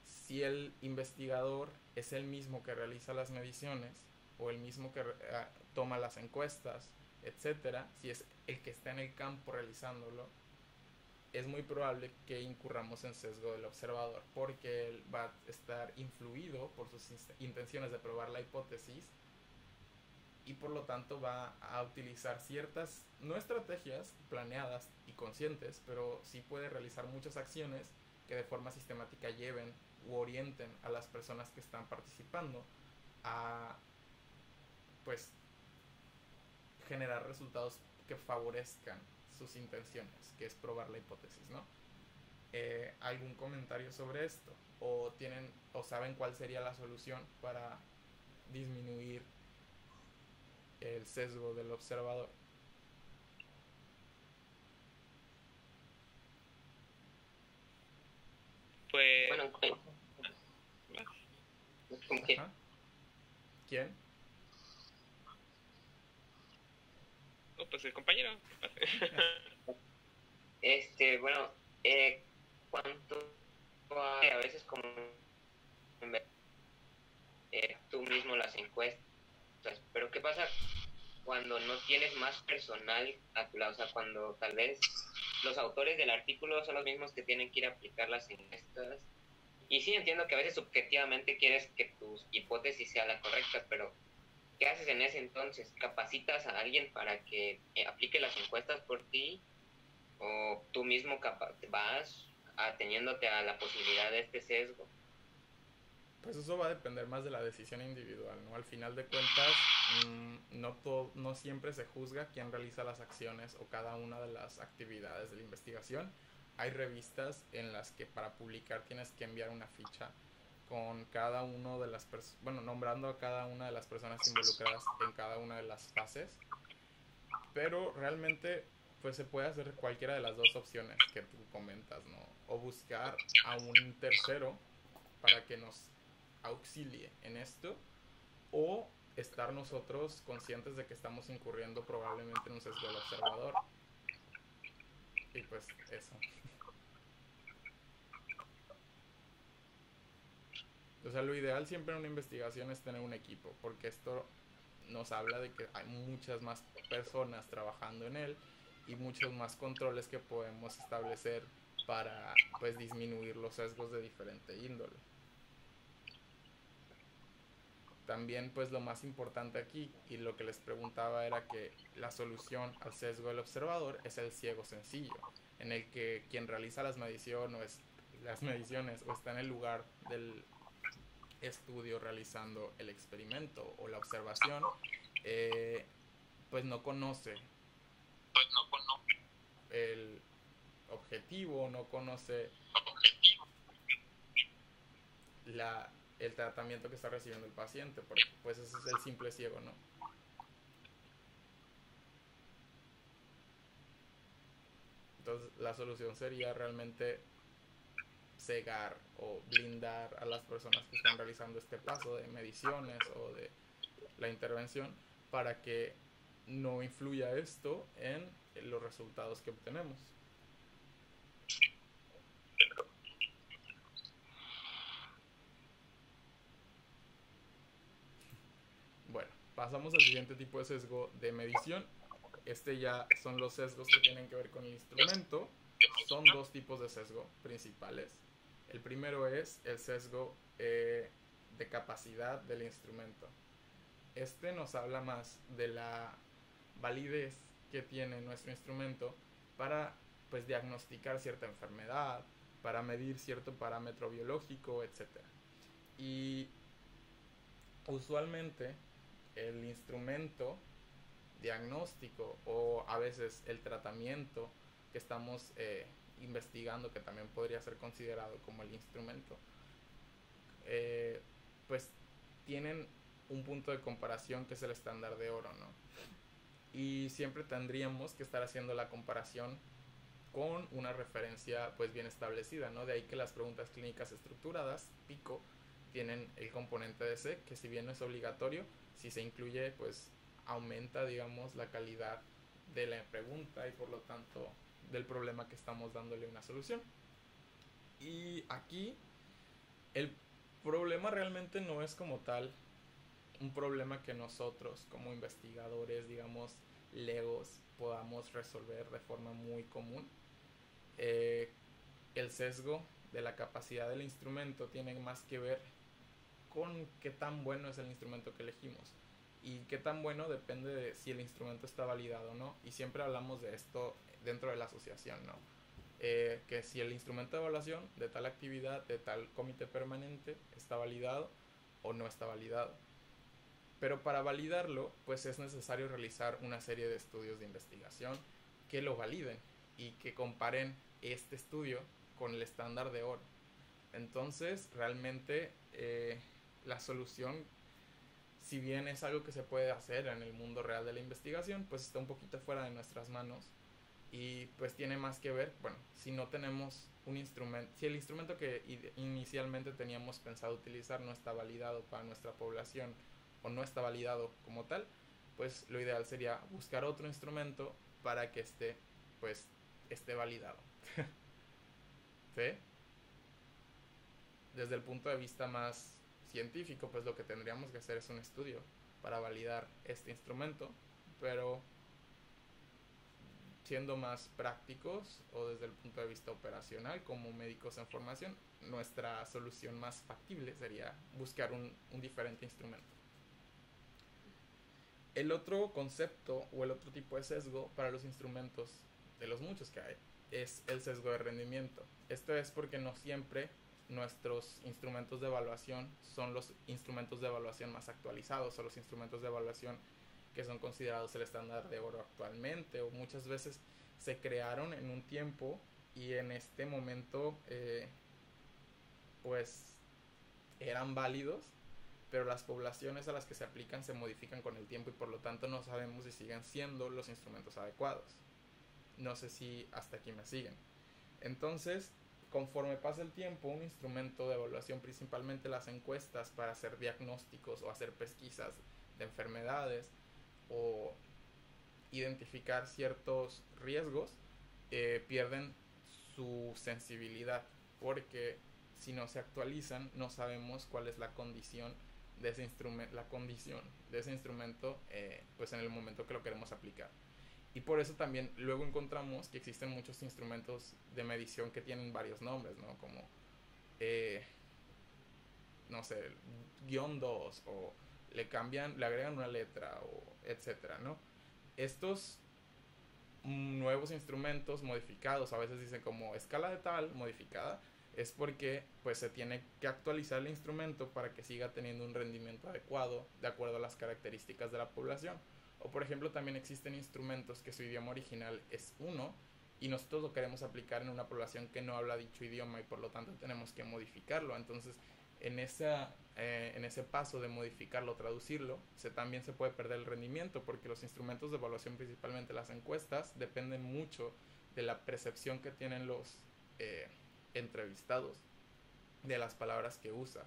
Si el investigador es el mismo que realiza las mediciones o el mismo que toma las encuestas, etcétera, si es el que está en el campo realizándolo, es muy probable que incurramos en sesgo del observador, porque él va a estar influido por sus intenciones de probar la hipótesis, y por lo tanto va a utilizar ciertas, no estrategias planeadas y conscientes, pero sí puede realizar muchas acciones que de forma sistemática lleven u orienten a las personas que están participando a pues generar resultados que favorezcan sus intenciones, que es probar la hipótesis, ¿no? ¿Algún comentario sobre esto? ¿O saben cuál sería la solución para disminuir el sesgo del observador? Pues... Bueno, ¿con quién? Ajá. ¿Quién? Oh, pues el compañero. Bueno, ¿cuánto a veces como tú mismo las encuestas? Pero ¿qué pasa cuando no tienes más personal a tu lado? O sea, cuando tal vez los autores del artículo son los mismos que tienen que ir a aplicar las encuestas. Y sí, entiendo que a veces subjetivamente quieres que tu hipótesis sea la correcta, pero ¿qué haces en ese entonces? ¿Capacitas a alguien para que aplique las encuestas por ti? ¿O tú mismo vas ateniéndote a la posibilidad de este sesgo? Pues eso va a depender más de la decisión individual, ¿no? Al final de cuentas, no siempre se juzga quién realiza las acciones o cada una de las actividades de la investigación. Hay revistas en las que para publicar tienes que enviar una ficha con cada uno de las nombrando a cada una de las personas involucradas en cada una de las fases. Pero realmente pues se puede hacer cualquiera de las dos opciones que tú comentas, ¿no? O buscar a un tercero para que nos auxilie en esto, o estar nosotros conscientes de que estamos incurriendo probablemente en un sesgo del observador. Y pues eso. O sea, lo ideal siempre en una investigación es tener un equipo, porque esto nos habla de que hay muchas más personas trabajando en él y muchos más controles que podemos establecer para pues disminuir los sesgos de diferente índole. También pues lo más importante aquí y lo que les preguntaba era que la solución al sesgo del observador es el ciego sencillo, en el que quien realiza las mediciones o está en el lugar del estudio realizando el experimento o la observación, pues no conoce el objetivo, no conoce el tratamiento que está recibiendo el paciente, porque pues ese es el simple ciego, ¿no? Entonces la solución sería realmente cegar o blindar a las personas que están realizando este paso de mediciones o de la intervención para que no influya esto en los resultados que obtenemos. Bueno, pasamos al siguiente tipo de sesgo de medición. Este ya son los sesgos que tienen que ver con el instrumento. Son dos tipos de sesgo principales. El primero es el sesgo de capacidad del instrumento. Este nos habla más de la validez que tiene nuestro instrumento para pues diagnosticar cierta enfermedad, para medir cierto parámetro biológico, etc. Y usualmente el instrumento diagnóstico o a veces el tratamiento que estamos investigando, que también podría ser considerado como el instrumento, pues tienen un punto de comparación que es el estándar de oro, ¿no? Y siempre tendríamos que estar haciendo la comparación con una referencia pues bien establecida, ¿no? De ahí que las preguntas clínicas estructuradas, PICO, tienen el componente de C, que si bien no es obligatorio, si se incluye pues aumenta, digamos, la calidad de la pregunta y por lo tanto del problema que estamos dándole una solución. Y aquí el problema realmente no es como tal un problema que nosotros como investigadores, digamos, legos, podamos resolver de forma muy común. El sesgo de la capacidad del instrumento tiene más que ver con qué tan bueno es el instrumento que elegimos. Y qué tan bueno depende de si el instrumento está validado o no. Y siempre hablamos de esto dentro de la asociación, ¿no? Que si el instrumento de evaluación de tal actividad, de tal comité permanente, está validado o no está validado. Pero para validarlo, pues es necesario realizar una serie de estudios de investigación que lo validen y que comparen este estudio con el estándar de oro. Entonces, realmente la solución, si bien es algo que se puede hacer en el mundo real de la investigación, pues está un poquito fuera de nuestras manos, Y pues tiene más que ver, bueno, si no tenemos un instrumento, si el instrumento que inicialmente teníamos pensado utilizar no está validado para nuestra población o no está validado como tal, pues lo ideal sería buscar otro instrumento para que pues esté validado. ¿Sí? Desde el punto de vista más científico, pues lo que tendríamos que hacer es un estudio para validar este instrumento, pero siendo más prácticos o desde el punto de vista operacional como médicos en formación, nuestra solución más factible sería buscar un diferente instrumento. El otro concepto o el otro tipo de sesgo para los instrumentos, de los muchos que hay, es el sesgo de rendimiento. Esto es porque no siempre nuestros instrumentos de evaluación son los instrumentos de evaluación más actualizados o los instrumentos de evaluación que son considerados el estándar de oro actualmente, o muchas veces se crearon en un tiempo y en este momento pues eran válidos, pero las poblaciones a las que se aplican se modifican con el tiempo y por lo tanto no sabemos si siguen siendo los instrumentos adecuados. No sé si hasta aquí me siguen. Entonces, conforme pasa el tiempo, un instrumento de evaluación, principalmente las encuestas para hacer diagnósticos o hacer pesquisas de enfermedades o identificar ciertos riesgos, pierden su sensibilidad, porque si no se actualizan no sabemos cuál es la condición de ese instrumento, pues en el momento que lo queremos aplicar. Y por eso también luego encontramos que existen muchos instrumentos de medición que tienen varios nombres, ¿no? Como no sé, -2, o le agregan una letra, o etcétera, ¿no? Estos nuevos instrumentos modificados, a veces dicen como escala de tal modificada, es porque pues se tiene que actualizar el instrumento para que siga teniendo un rendimiento adecuado de acuerdo a las características de la población. O por ejemplo también existen instrumentos que su idioma original es uno y nosotros lo queremos aplicar en una población que no habla dicho idioma y por lo tanto tenemos que modificarlo. Entonces en ese paso de modificarlo, traducirlo, también se puede perder el rendimiento, porque los instrumentos de evaluación, principalmente las encuestas, dependen mucho de la percepción que tienen los entrevistados de las palabras que usas.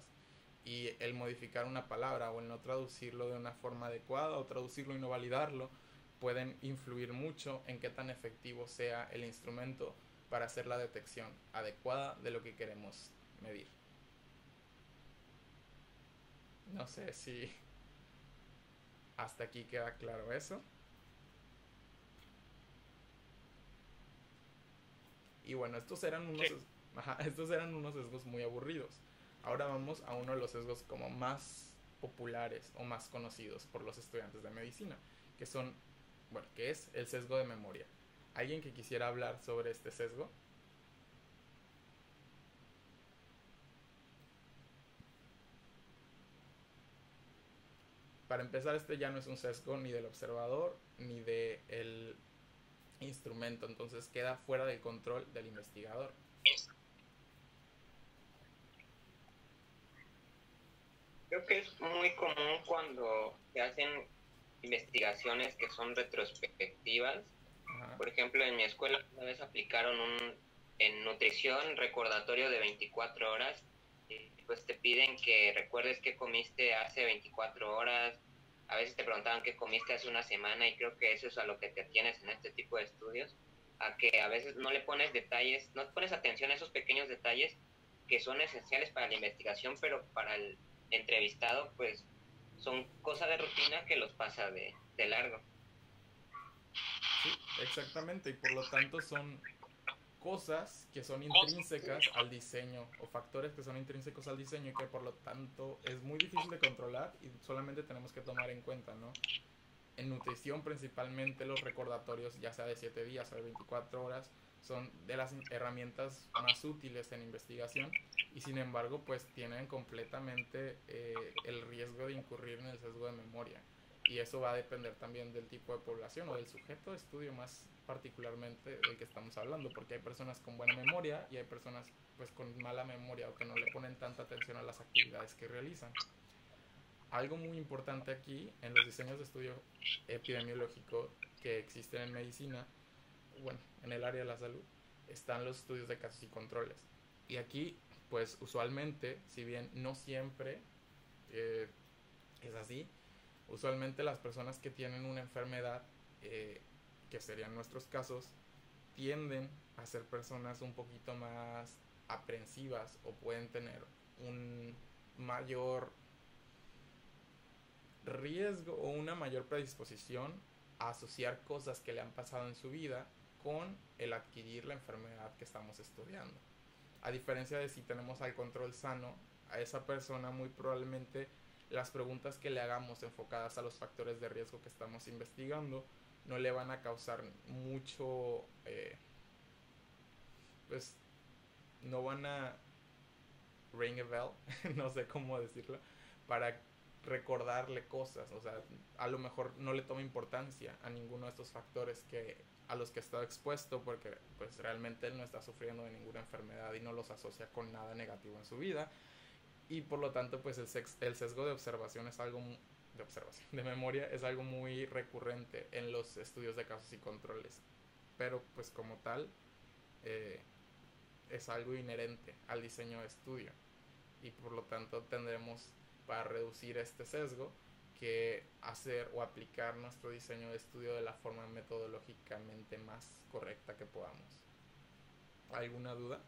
Y el modificar una palabra o el no traducirlo de una forma adecuada o traducirlo y no validarlo pueden influir mucho en qué tan efectivo sea el instrumento para hacer la detección adecuada de lo que queremos medir. No sé si hasta aquí queda claro eso. Y bueno, estos eran unos sesgos muy aburridos. Ahora vamos a uno de los sesgos como más populares o más conocidos por los estudiantes de medicina, que es el sesgo de memoria. ¿Alguien que quisiera hablar sobre este sesgo? Para empezar, este ya no es un sesgo ni del observador ni del instrumento, entonces queda fuera del control del investigador. Creo que es muy común cuando se hacen investigaciones que son retrospectivas. Ajá. Por ejemplo, en mi escuela una vez aplicaron en nutrición recordatorio de 24 horas. Y pues te piden que recuerdes qué comiste hace 24 horas. A veces te preguntaban qué comiste hace una semana, y creo que eso es a lo que te atienes en este tipo de estudios, a que a veces no le pones detalles, no pones atención a esos pequeños detalles que son esenciales para la investigación, pero para el entrevistado pues son cosas de rutina que los pasa de largo. Sí, exactamente, y por lo tanto son cosas que son intrínsecas al diseño o factores que son intrínsecos al diseño y que por lo tanto es muy difícil de controlar y solamente tenemos que tomar en cuenta, ¿no? En nutrición principalmente los recordatorios, ya sea de 7 días o de 24 horas, son de las herramientas más útiles en investigación y sin embargo pues tienen completamente el riesgo de incurrir en el sesgo de memoria, y eso va a depender también del tipo de población o del sujeto de estudio más particularmente del que estamos hablando, porque hay personas con buena memoria y hay personas pues con mala memoria o que no le ponen tanta atención a las actividades que realizan. Algo muy importante aquí en los diseños de estudio epidemiológico que existen en medicina bueno, en el área de la salud, están los estudios de casos y controles. Y aquí, pues usualmente, si bien no siempre es así, usualmente las personas que tienen una enfermedad, que serían nuestros casos, tienden a ser personas un poquito más aprensivas o pueden tener un mayor riesgo o una mayor predisposición a asociar cosas que le han pasado en su vida con el adquirir la enfermedad que estamos estudiando. A diferencia de si tenemos al control sano, a esa persona muy probablemente las preguntas que le hagamos enfocadas a los factores de riesgo que estamos investigando no le van a causar mucho, pues no van a ring a bell, no sé cómo decirlo, para recordarle cosas, o sea, a lo mejor no le toma importancia a ninguno de estos factores a los que ha estado expuesto porque pues realmente él no está sufriendo de ninguna enfermedad y no los asocia con nada negativo en su vida y por lo tanto pues el sesgo de observación es algo de memoria es algo muy recurrente en los estudios de casos y controles, pero pues como tal eh, es algo inherente al diseño de estudio y por lo tanto tendremos para reducir este sesgo que hacer o aplicar nuestro diseño de estudio de la forma metodológicamente más correcta que podamos. ¿Alguna duda?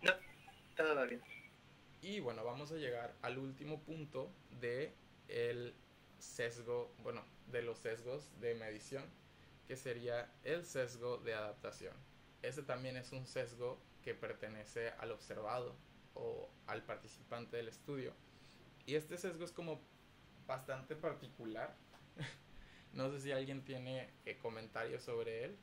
No, todo va bien. Y bueno, vamos a llegar al último punto de el sesgo, bueno, de los sesgos de medición, que sería el sesgo de adaptación. Este también es un sesgo que pertenece al observado o al participante del estudio. Y este sesgo es como bastante particular. No sé si alguien tiene comentarios sobre él.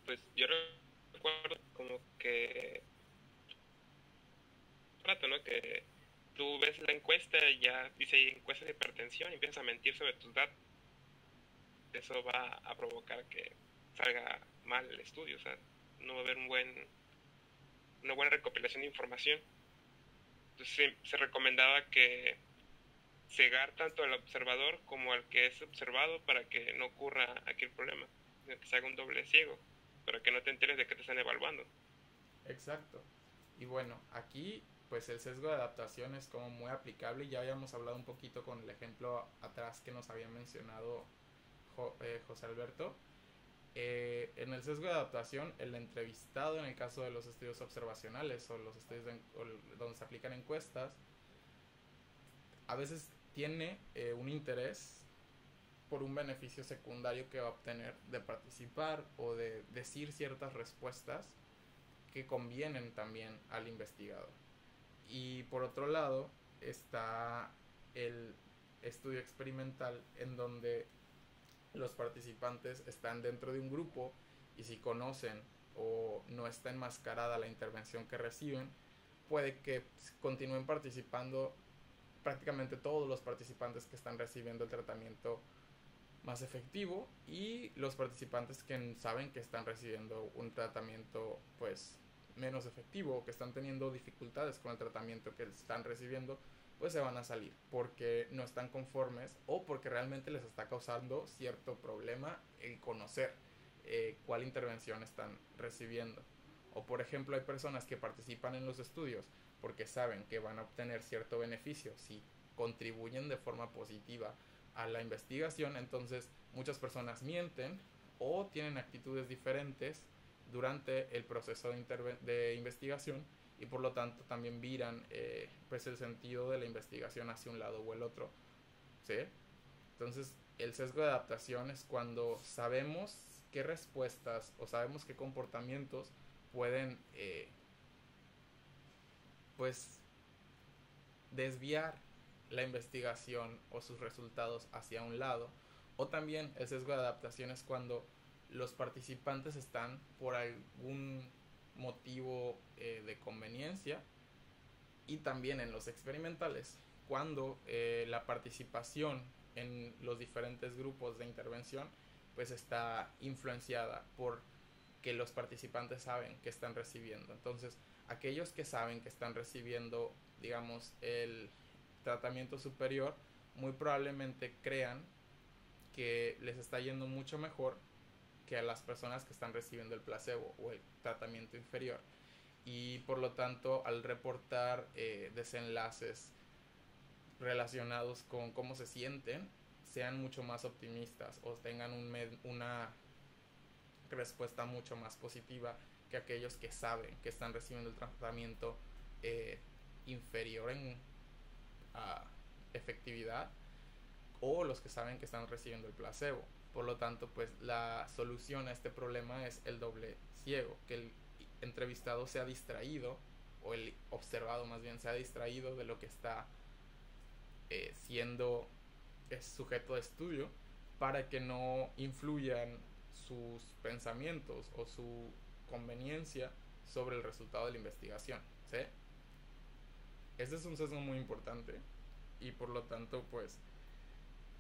Pues yo recuerdo como que rato, ¿no? Que tú ves la encuesta y ya dice encuesta de hipertensión y empiezas a mentir sobre tus datos. Eso va a provocar que salga mal el estudio, o sea, no va a haber una buena recopilación de información. Entonces se recomendaba que cegar tanto al observador como al que es observado para que no ocurra aquel problema, que se haga un doble ciego, para que no te enteres de que te están evaluando. Exacto. Y bueno, aquí pues el sesgo de adaptación es como muy aplicable. Ya habíamos hablado un poquito con el ejemplo atrás que nos había mencionado José Alberto. En el sesgo de adaptación, el entrevistado en el caso de los estudios observacionales o los estudios donde se aplican encuestas, a veces tiene un interés por un beneficio secundario que va a obtener de participar o de decir ciertas respuestas que convienen también al investigador. Y por otro lado está el estudio experimental en donde los participantes están dentro de un grupo y si conocen o no está enmascarada la intervención que reciben, puede que continúen participando prácticamente todos los participantes que están recibiendo el tratamiento más efectivo y los participantes que saben que están recibiendo un tratamiento pues menos efectivo o que están teniendo dificultades con el tratamiento que están recibiendo, pues se van a salir porque no están conformes o porque realmente les está causando cierto problema el conocer cuál intervención están recibiendo. O por ejemplo hay personas que participan en los estudios porque saben que van a obtener cierto beneficio si contribuyen de forma positiva a la investigación, entonces muchas personas mienten o tienen actitudes diferentes durante el proceso de investigación y por lo tanto también viran pues el sentido de la investigación hacia un lado o el otro, ¿sí? Entonces el sesgo de adaptación es cuando sabemos qué respuestas o sabemos qué comportamientos pueden pues desviar la investigación o sus resultados hacia un lado. O también el sesgo de adaptación es cuando los participantes están por algún motivo de conveniencia, y también en los experimentales cuando la participación en los diferentes grupos de intervención pues está influenciada por que los participantes saben que están recibiendo. Entonces, aquellos que saben que están recibiendo, digamos, el tratamiento superior, muy probablemente crean que les está yendo mucho mejor que a las personas que están recibiendo el placebo o el tratamiento inferior. Y por lo tanto, al reportar desenlaces relacionados con cómo se sienten, sean mucho más optimistas o tengan una respuesta mucho más positiva que aquellos que saben que están recibiendo el tratamiento inferior en efectividad, o los que saben que están recibiendo el placebo. Por lo tanto, pues la solución a este problema es el doble ciego, que el entrevistado sea distraído, o el observado más bien sea distraído de lo que está siendo sujeto de estudio, para que no influyan sus pensamientos o su conveniencia sobre el resultado de la investigación, ¿sí? Este es un sesgo muy importante y por lo tanto pues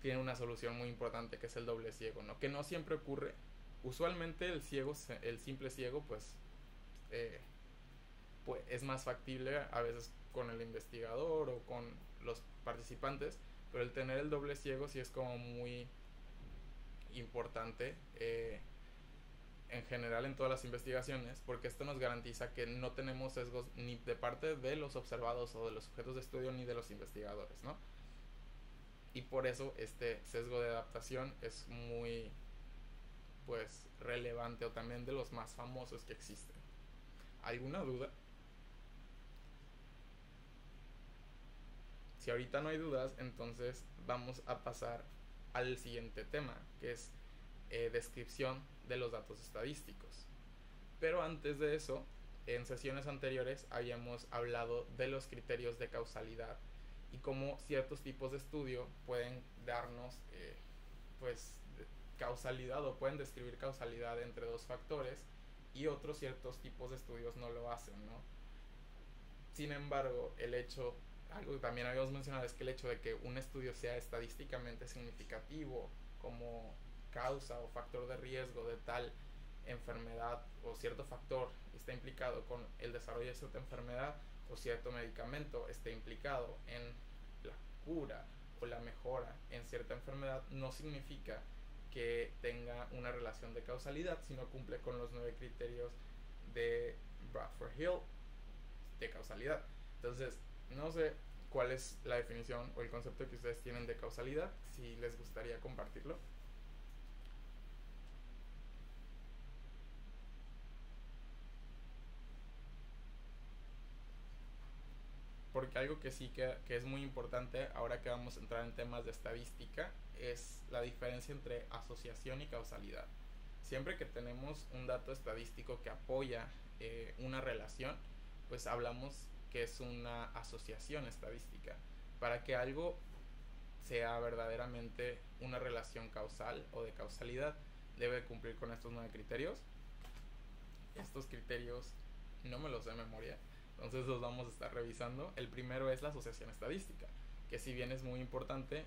tiene una solución muy importante, que es el doble ciego, ¿no? Que no siempre ocurre. Usualmente el simple ciego pues es más factible a veces con el investigador o con los participantes, pero el tener el doble ciego sí es como muy importante en general en todas las investigaciones, porque esto nos garantiza que no tenemos sesgos ni de parte de los observados o de los sujetos de estudio ni de los investigadores, ¿no? Y por eso este sesgo de adaptación es muy pues relevante, o también de los más famosos que existen. ¿Alguna duda? Si ahorita no hay dudas, entonces vamos a pasar al siguiente tema, que es descripción de los datos estadísticos. Pero antes de eso, en sesiones anteriores habíamos hablado de los criterios de causalidad y cómo ciertos tipos de estudio pueden darnos pues causalidad, o pueden describir causalidad entre dos factores, y otros ciertos tipos de estudios no lo hacen, ¿no? Sin embargo, algo que también habíamos mencionado, es que el hecho de que un estudio sea estadísticamente significativo como causa o factor de riesgo de tal enfermedad, o cierto factor está implicado con el desarrollo de cierta enfermedad, o cierto medicamento está implicado en la cura o la mejora en cierta enfermedad, no significa que tenga una relación de causalidad, sino cumple con los 9 criterios de Bradford-Hill de causalidad. Entonces, no sé cuál es la definición o el concepto que ustedes tienen de causalidad, si les gustaría compartirlo. Porque algo que sí que es muy importante ahora que vamos a entrar en temas de estadística es la diferencia entre asociación y causalidad. Siempre que tenemos un dato estadístico que apoya una relación, pues hablamos que es una asociación estadística. Para que algo sea verdaderamente una relación causal o de causalidad, debe cumplir con estos 9 criterios. Estos criterios no me los sé de memoria, entonces los vamos a estar revisando. El primero es la asociación estadística, que si bien es muy importante,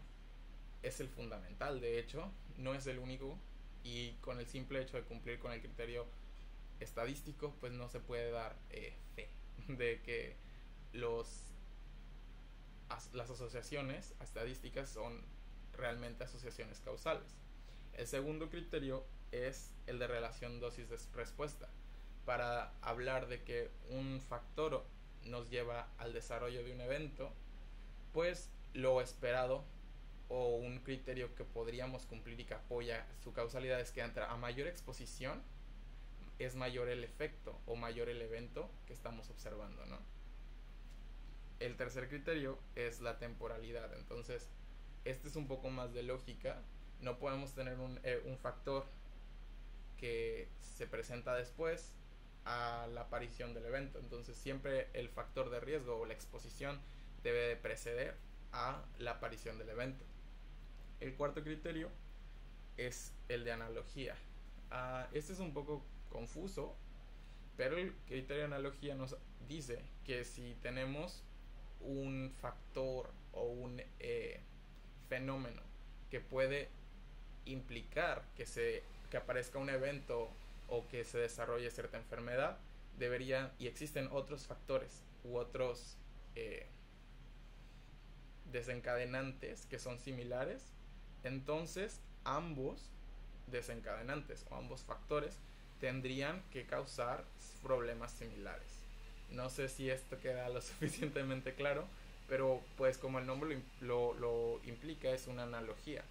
es el fundamental. De hecho, no es el único, y con el simple hecho de cumplir con el criterio estadístico, pues no se puede dar fe de que las asociaciones estadísticas son realmente asociaciones causales. El segundo criterio es el de relación dosis-respuesta. Para hablar de que un factor nos lleva al desarrollo de un evento, pues lo esperado, o un criterio que podríamos cumplir y que apoya su causalidad, es que a mayor exposición es mayor el efecto o mayor el evento que estamos observando, ¿no? El tercer criterio es la temporalidad. Entonces, este es un poco más de lógica. No podemos tener un factor que se presenta después a la aparición del evento. Entonces, siempre el factor de riesgo o la exposición debe de preceder a la aparición del evento. El cuarto criterio es el de analogía. Este es un poco confuso, pero el criterio de analogía nos dice que si tenemos un factor o un fenómeno que puede implicar que aparezca un evento o que se desarrolle cierta enfermedad, deberían, y existen otros factores u otros desencadenantes que son similares, entonces ambos desencadenantes o ambos factores tendrían que causar problemas similares. No sé si esto queda lo suficientemente claro, pero pues como el nombre lo implica, es una analogía.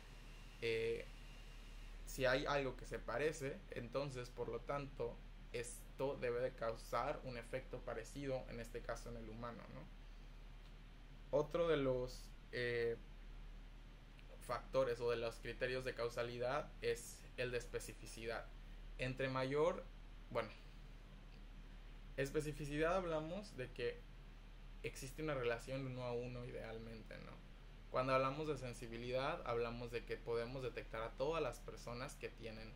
Si hay algo que se parece, entonces por lo tanto esto debe de causar un efecto parecido, en este caso en el humano, ¿no? Otro de los factores o de los criterios de causalidad es el de especificidad. Entre mayor, bueno, especificidad hablamos de que existe una relación uno a uno idealmente, ¿no? Cuando hablamos de sensibilidad, hablamos de que podemos detectar a todas las personas que tienen,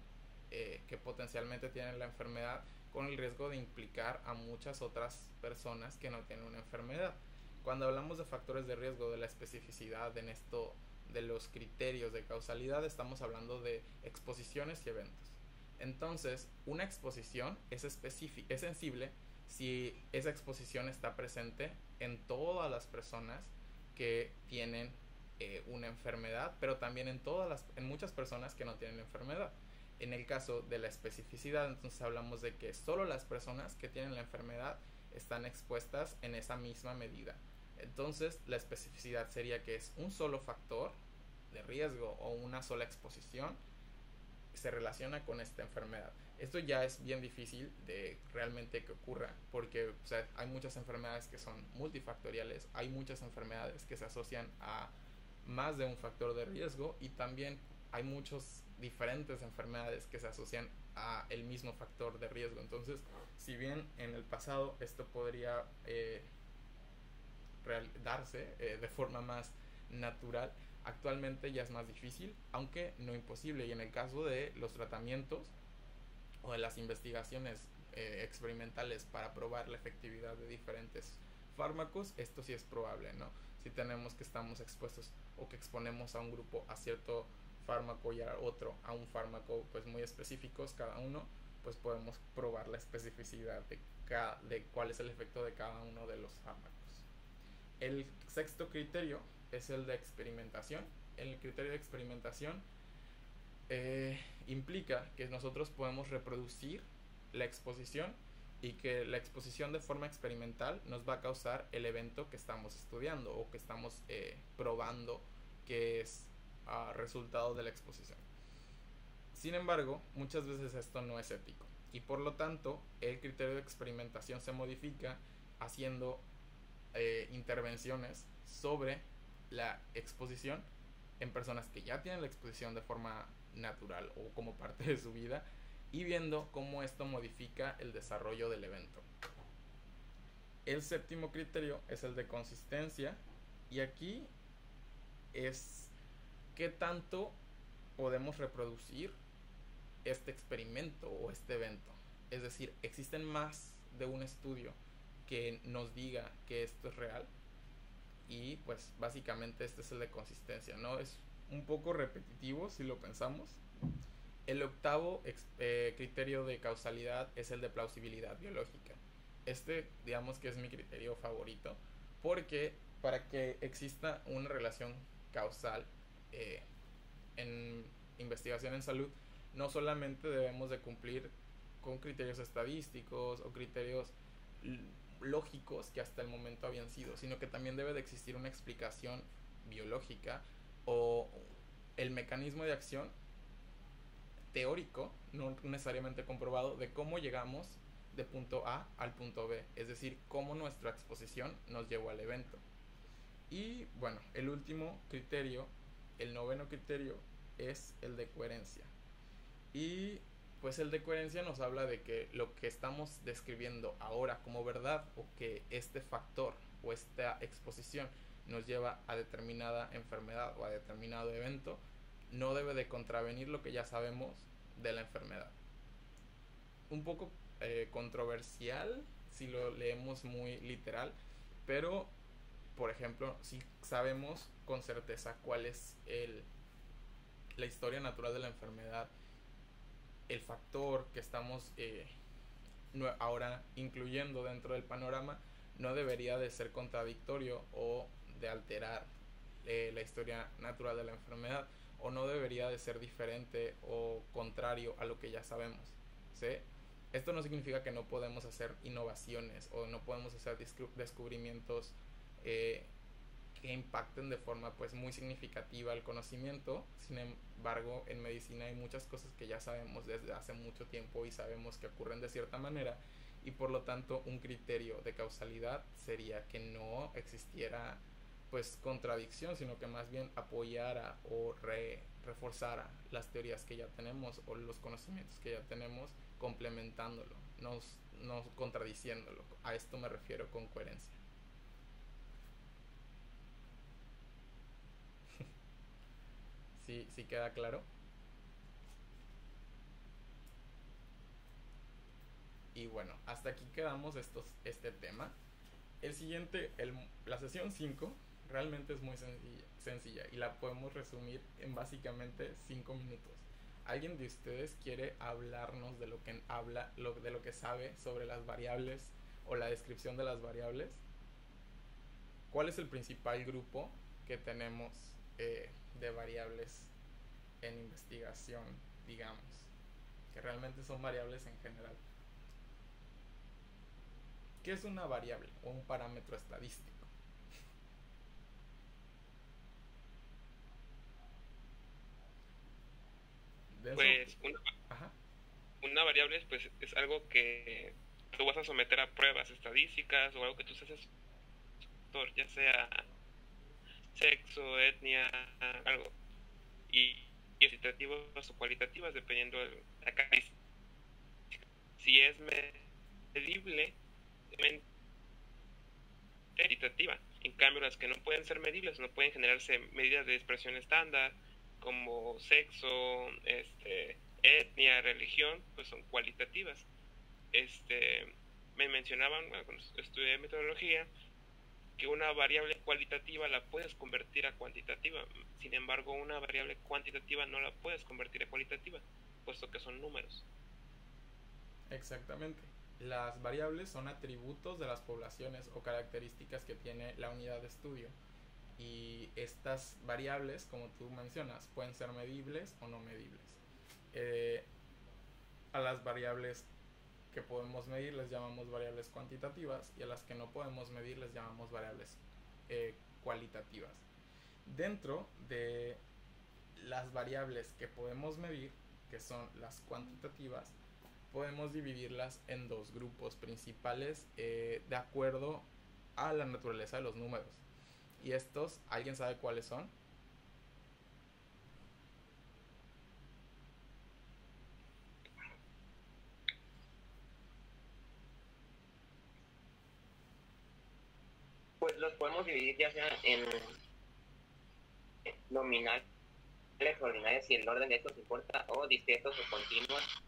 que potencialmente tienen la enfermedad, con el riesgo de implicar a muchas otras personas que no tienen una enfermedad. Cuando hablamos de factores de riesgo, de la especificidad en esto, de los criterios de causalidad, estamos hablando de exposiciones y eventos. Entonces, una exposición es sensible si esa exposición está presente en todas las personas que tienen una enfermedad, pero también en muchas personas que no tienen enfermedad. En el caso de la especificidad, entonces hablamos de que solo las personas que tienen la enfermedad están expuestas en esa misma medida. Entonces, la especificidad sería que es un solo factor de riesgo o una sola exposición que se relaciona con esta enfermedad. Esto ya es bien difícil de realmente que ocurra, porque o sea, hay muchas enfermedades que son multifactoriales, hay muchas enfermedades que se asocian a más de un factor de riesgo, y también hay muchas diferentes enfermedades que se asocian a el mismo factor de riesgo. Entonces, si bien en el pasado esto podría darse de forma más natural, actualmente ya es más difícil, aunque no imposible. Y en el caso de los tratamientos o de las investigaciones experimentales para probar la efectividad de diferentes fármacos, esto sí es probable, ¿no? Si tenemos que estamos expuestos o que exponemos a un grupo a cierto fármaco y a otro a un fármaco pues muy específicos cada uno, pues podemos probar la especificidad de cuál es el efecto de cada uno de los fármacos. El sexto criterio es el de experimentación. El criterio de experimentación implica que nosotros podemos reproducir la exposición, y que la exposición de forma experimental nos va a causar el evento que estamos estudiando o que estamos probando que es resultado de la exposición. Sin embargo, muchas veces esto no es ético, y por lo tanto el criterio de experimentación se modifica haciendo intervenciones sobre la exposición en personas que ya tienen la exposición de forma natural o como parte de su vida, y viendo cómo esto modifica el desarrollo del evento. El séptimo criterio es el de consistencia, y aquí es qué tanto podemos reproducir este experimento o este evento. Es decir, existen más de un estudio que nos diga que esto es real, y pues básicamente este es el de consistencia, ¿no? Es un poco repetitivo si lo pensamos. El octavo criterio de causalidad es el de plausibilidad biológica. Este, digamos que es mi criterio favorito, porque para que exista una relación causal en investigación en salud, no solamente debemos de cumplir con criterios estadísticos o criterios lógicos que hasta el momento habían sido, sino que también debe de existir una explicación biológica o el mecanismo de acción teórico, no necesariamente comprobado, de cómo llegamos de punto A al punto B, es decir, cómo nuestra exposición nos llevó al evento. Y bueno, el último criterio, el noveno criterio, es el de coherencia. Y pues el de coherencia nos habla de que lo que estamos describiendo ahora como verdad, o que este factor o esta exposición nos lleva a determinada enfermedad o a determinado evento, no debe de contravenir lo que ya sabemos de la enfermedad. Un poco controversial si lo leemos muy literal, pero por ejemplo, si sabemos con certeza cuál es la historia natural de la enfermedad el factor que estamos ahora incluyendo dentro del panorama no debería de ser contradictorio o de alterar la historia natural de la enfermedad, o no debería de ser diferente o contrario a lo que ya sabemos, ¿sí? Esto no significa que no podemos hacer innovaciones o no podemos hacer descubrimientos que impacten de forma pues muy significativa el conocimiento. Sin embargo, en medicina hay muchas cosas que ya sabemos desde hace mucho tiempo y sabemos que ocurren de cierta manera, y por lo tanto un criterio de causalidad sería que no existiera pues contradicción, sino que más bien apoyara o reforzara las teorías que ya tenemos o los conocimientos que ya tenemos, complementándolo, no contradiciéndolo. A esto me refiero con coherencia. ¿Sí queda claro? Y bueno, hasta aquí quedamos este tema. El siguiente, la sesión 5, realmente es muy sencilla y la podemos resumir en básicamente 5 minutos. ¿Alguien de ustedes quiere hablarnos de lo que sabe sobre las variables o la descripción de las variables? ¿Cuál es el principal grupo que tenemos de variables en investigación, digamos, que realmente son variables en general? ¿Qué es una variable o un parámetro estadístico? Pues una variable pues, es algo que tú vas a someter a pruebas estadísticas o algo que tú haces, ya sea sexo, etnia, algo, y cuantitativas o cualitativas dependiendo de la característica. Si es medible, cuantitativa. En cambio, las que no pueden ser medibles, no pueden generarse medidas de expresión estándar como sexo, etnia, religión, pues son cualitativas. Me mencionaban cuando estudié metodología que una variable cualitativa la puedes convertir a cuantitativa. Sin embargo, una variable cuantitativa no la puedes convertir a cualitativa, puesto que son números. Exactamente. Las variables son atributos de las poblaciones o características que tiene la unidad de estudio. Y estas variables, como tú mencionas, pueden ser medibles o no medibles. A las variables que podemos medir les llamamos variables cuantitativas, y a las que no podemos medir les llamamos variables cualitativas. Dentro de las variables que podemos medir, que son las cuantitativas, podemos dividirlas en dos grupos principales de acuerdo a la naturaleza de los números. Y estos, ¿alguien sabe cuáles son? Pues los podemos dividir ya sea en nominales, ordinales, si el orden de estos importa, o discretos o continuos,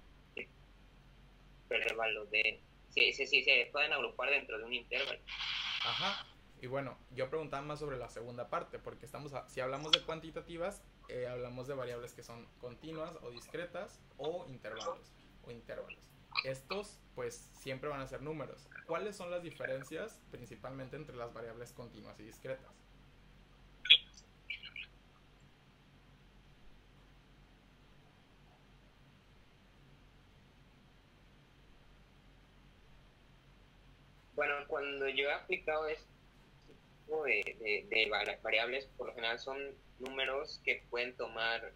intervalos de... Sí, se pueden agrupar dentro de un intervalo. Ajá. Y bueno, yo preguntaba más sobre la segunda parte, porque si hablamos de cuantitativas, hablamos de variables que son continuas o discretas o intervalos. Estos pues siempre van a ser números. ¿Cuáles son las diferencias principalmente entre las variables continuas y discretas? Bueno, cuando yo he aplicado este tipo de variables, por lo general son números que pueden tomar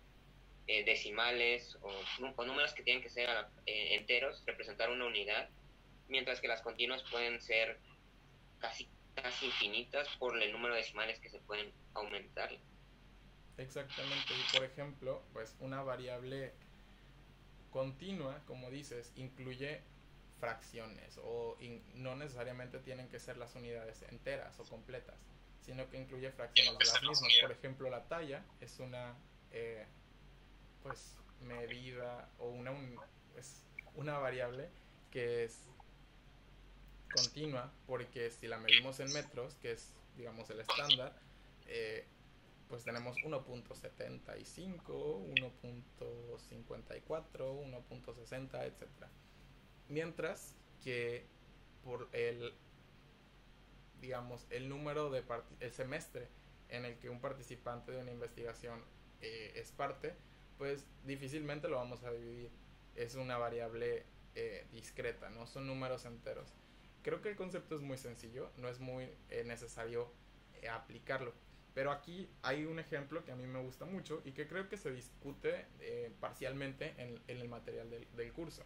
decimales o números que tienen que ser enteros, representar una unidad, mientras que las continuas pueden ser casi infinitas por el número de decimales que se pueden aumentar. Exactamente. Y por ejemplo, pues una variable continua, como dices, incluye fracciones, o no necesariamente tienen que ser las unidades enteras o completas, sino que incluye fracciones de las mismas. Por ejemplo, la talla es una pues medida o una variable que es continua, porque si la medimos en metros, que es digamos el estándar, pues tenemos 1.75, 1.54, 1.60, etcétera. Mientras que por digamos, el número de el semestre en el que un participante de una investigación es parte, pues difícilmente lo vamos a dividir. Es una variable discreta, no son números enteros. Creo que el concepto es muy sencillo, no es muy necesario aplicarlo. Pero aquí hay un ejemplo que a mí me gusta mucho y que creo que se discute parcialmente en el material del curso,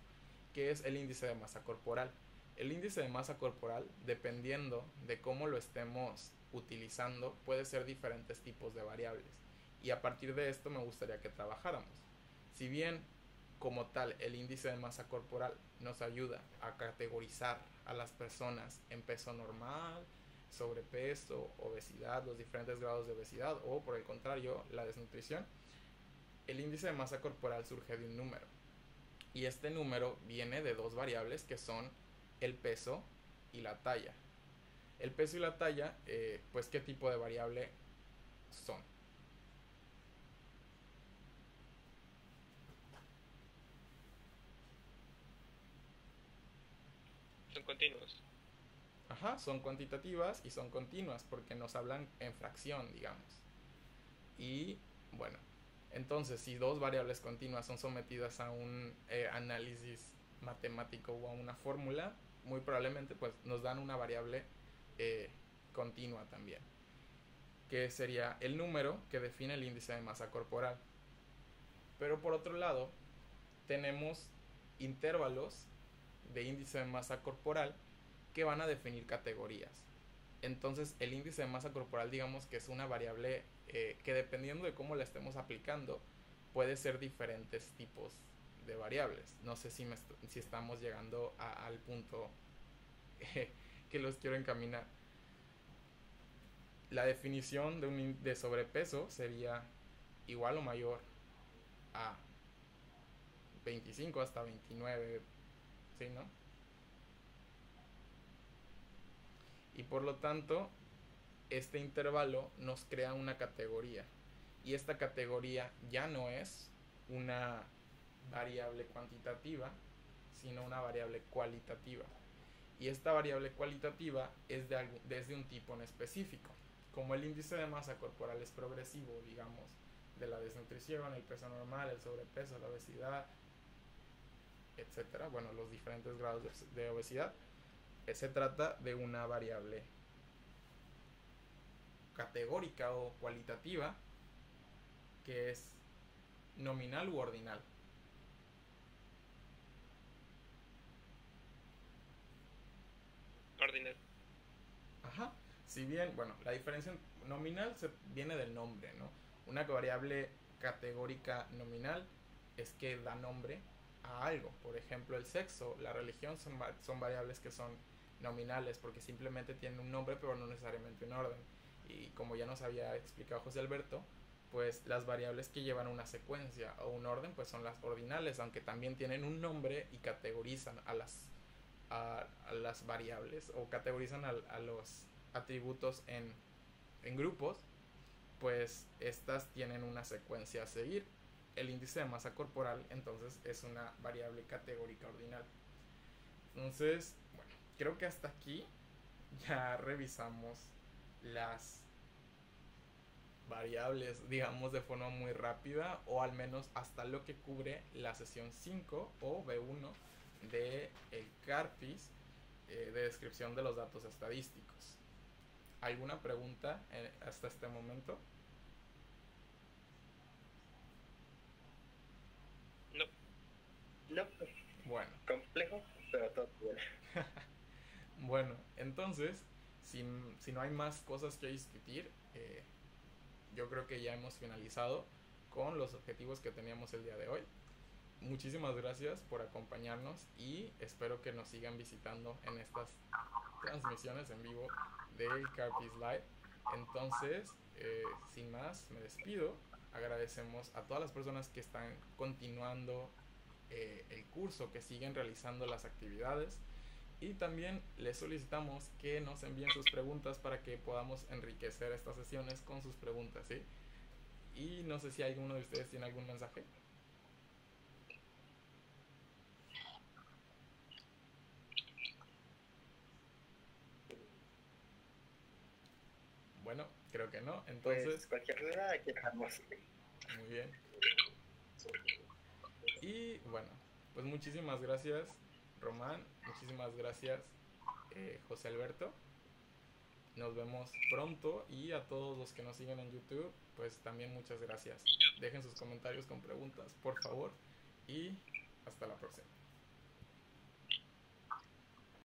que es el índice de masa corporal. El índice de masa corporal, dependiendo de cómo lo estemos utilizando, puede ser diferentes tipos de variables. Y a partir de esto me gustaría que trabajáramos. Si bien, como tal, el índice de masa corporal nos ayuda a categorizar a las personas en peso normal, sobrepeso, obesidad, los diferentes grados de obesidad o, por el contrario, la desnutrición, el índice de masa corporal surge de un número. Y este número viene de dos variables que son el peso y la talla. El peso y la talla, pues, ¿qué tipo de variable son? Son continuos. Ajá, son cuantitativas y son continuas porque nos hablan en fracción, digamos. Y bueno, entonces si dos variables continuas son sometidas a un análisis matemático o a una fórmula, muy probablemente pues nos dan una variable continua también, que sería el número que define el índice de masa corporal. Pero por otro lado, tenemos intervalos de índice de masa corporal que van a definir categorías. Entonces el índice de masa corporal, digamos que es una variable que dependiendo de cómo la estemos aplicando puede ser diferentes tipos de variables. No sé si estamos llegando al punto que los quiero encaminar. La definición de sobrepeso sería igual o mayor a 25 hasta 29, ¿sí, no? Y por lo tanto, este intervalo nos crea una categoría. Y esta categoría ya no es una variable cuantitativa, sino una variable cualitativa. Y esta variable cualitativa es desde un tipo en específico. Como el índice de masa corporal es progresivo, digamos, de la desnutrición, el peso normal, el sobrepeso, la obesidad, etcétera, bueno, los diferentes grados de obesidad, se trata de una variable categórica o cualitativa que es nominal u ordinal. Ordinal. Ajá. Si bien, bueno, la diferencia nominal viene del nombre, ¿no? Una variable categórica nominal es que da nombre a algo. Por ejemplo, el sexo, la religión son variables que son nominales porque simplemente tienen un nombre pero no necesariamente un orden. Y como ya nos había explicado José Alberto, pues las variables que llevan una secuencia o un orden pues son las ordinales, aunque también tienen un nombre y categorizan a las variables o categorizan a los atributos en grupos, pues estas tienen una secuencia a seguir. El índice de masa corporal entonces es una variable categórica ordinal. Entonces, bueno, creo que hasta aquí ya revisamos las variables, digamos, de forma muy rápida, o al menos hasta lo que cubre la sesión 5 o B1 de el CARPIS, de descripción de los datos estadísticos. ¿Alguna pregunta hasta este momento? No. No, Bueno. complejo, pero todo bien. Bueno, entonces, si no hay más cosas que discutir, yo creo que ya hemos finalizado con los objetivos que teníamos el día de hoy. Muchísimas gracias por acompañarnos y espero que nos sigan visitando en estas transmisiones en vivo del CARPIS Live. Entonces, sin más, me despido. Agradecemos a todas las personas que están continuando el curso, que siguen realizando las actividades, y también les solicitamos que nos envíen sus preguntas para que podamos enriquecer estas sesiones con sus preguntas, ¿sí? Y no sé si alguno de ustedes tiene algún mensaje. Bueno, creo que no. Entonces, Pues cualquier duda, aquí estamos. muy bien. Y bueno, pues muchísimas gracias, Román. Muchísimas gracias, José Alberto. Nos vemos pronto y a todos los que nos siguen en YouTube, pues también muchas gracias. Dejen sus comentarios con preguntas, por favor, y hasta la próxima.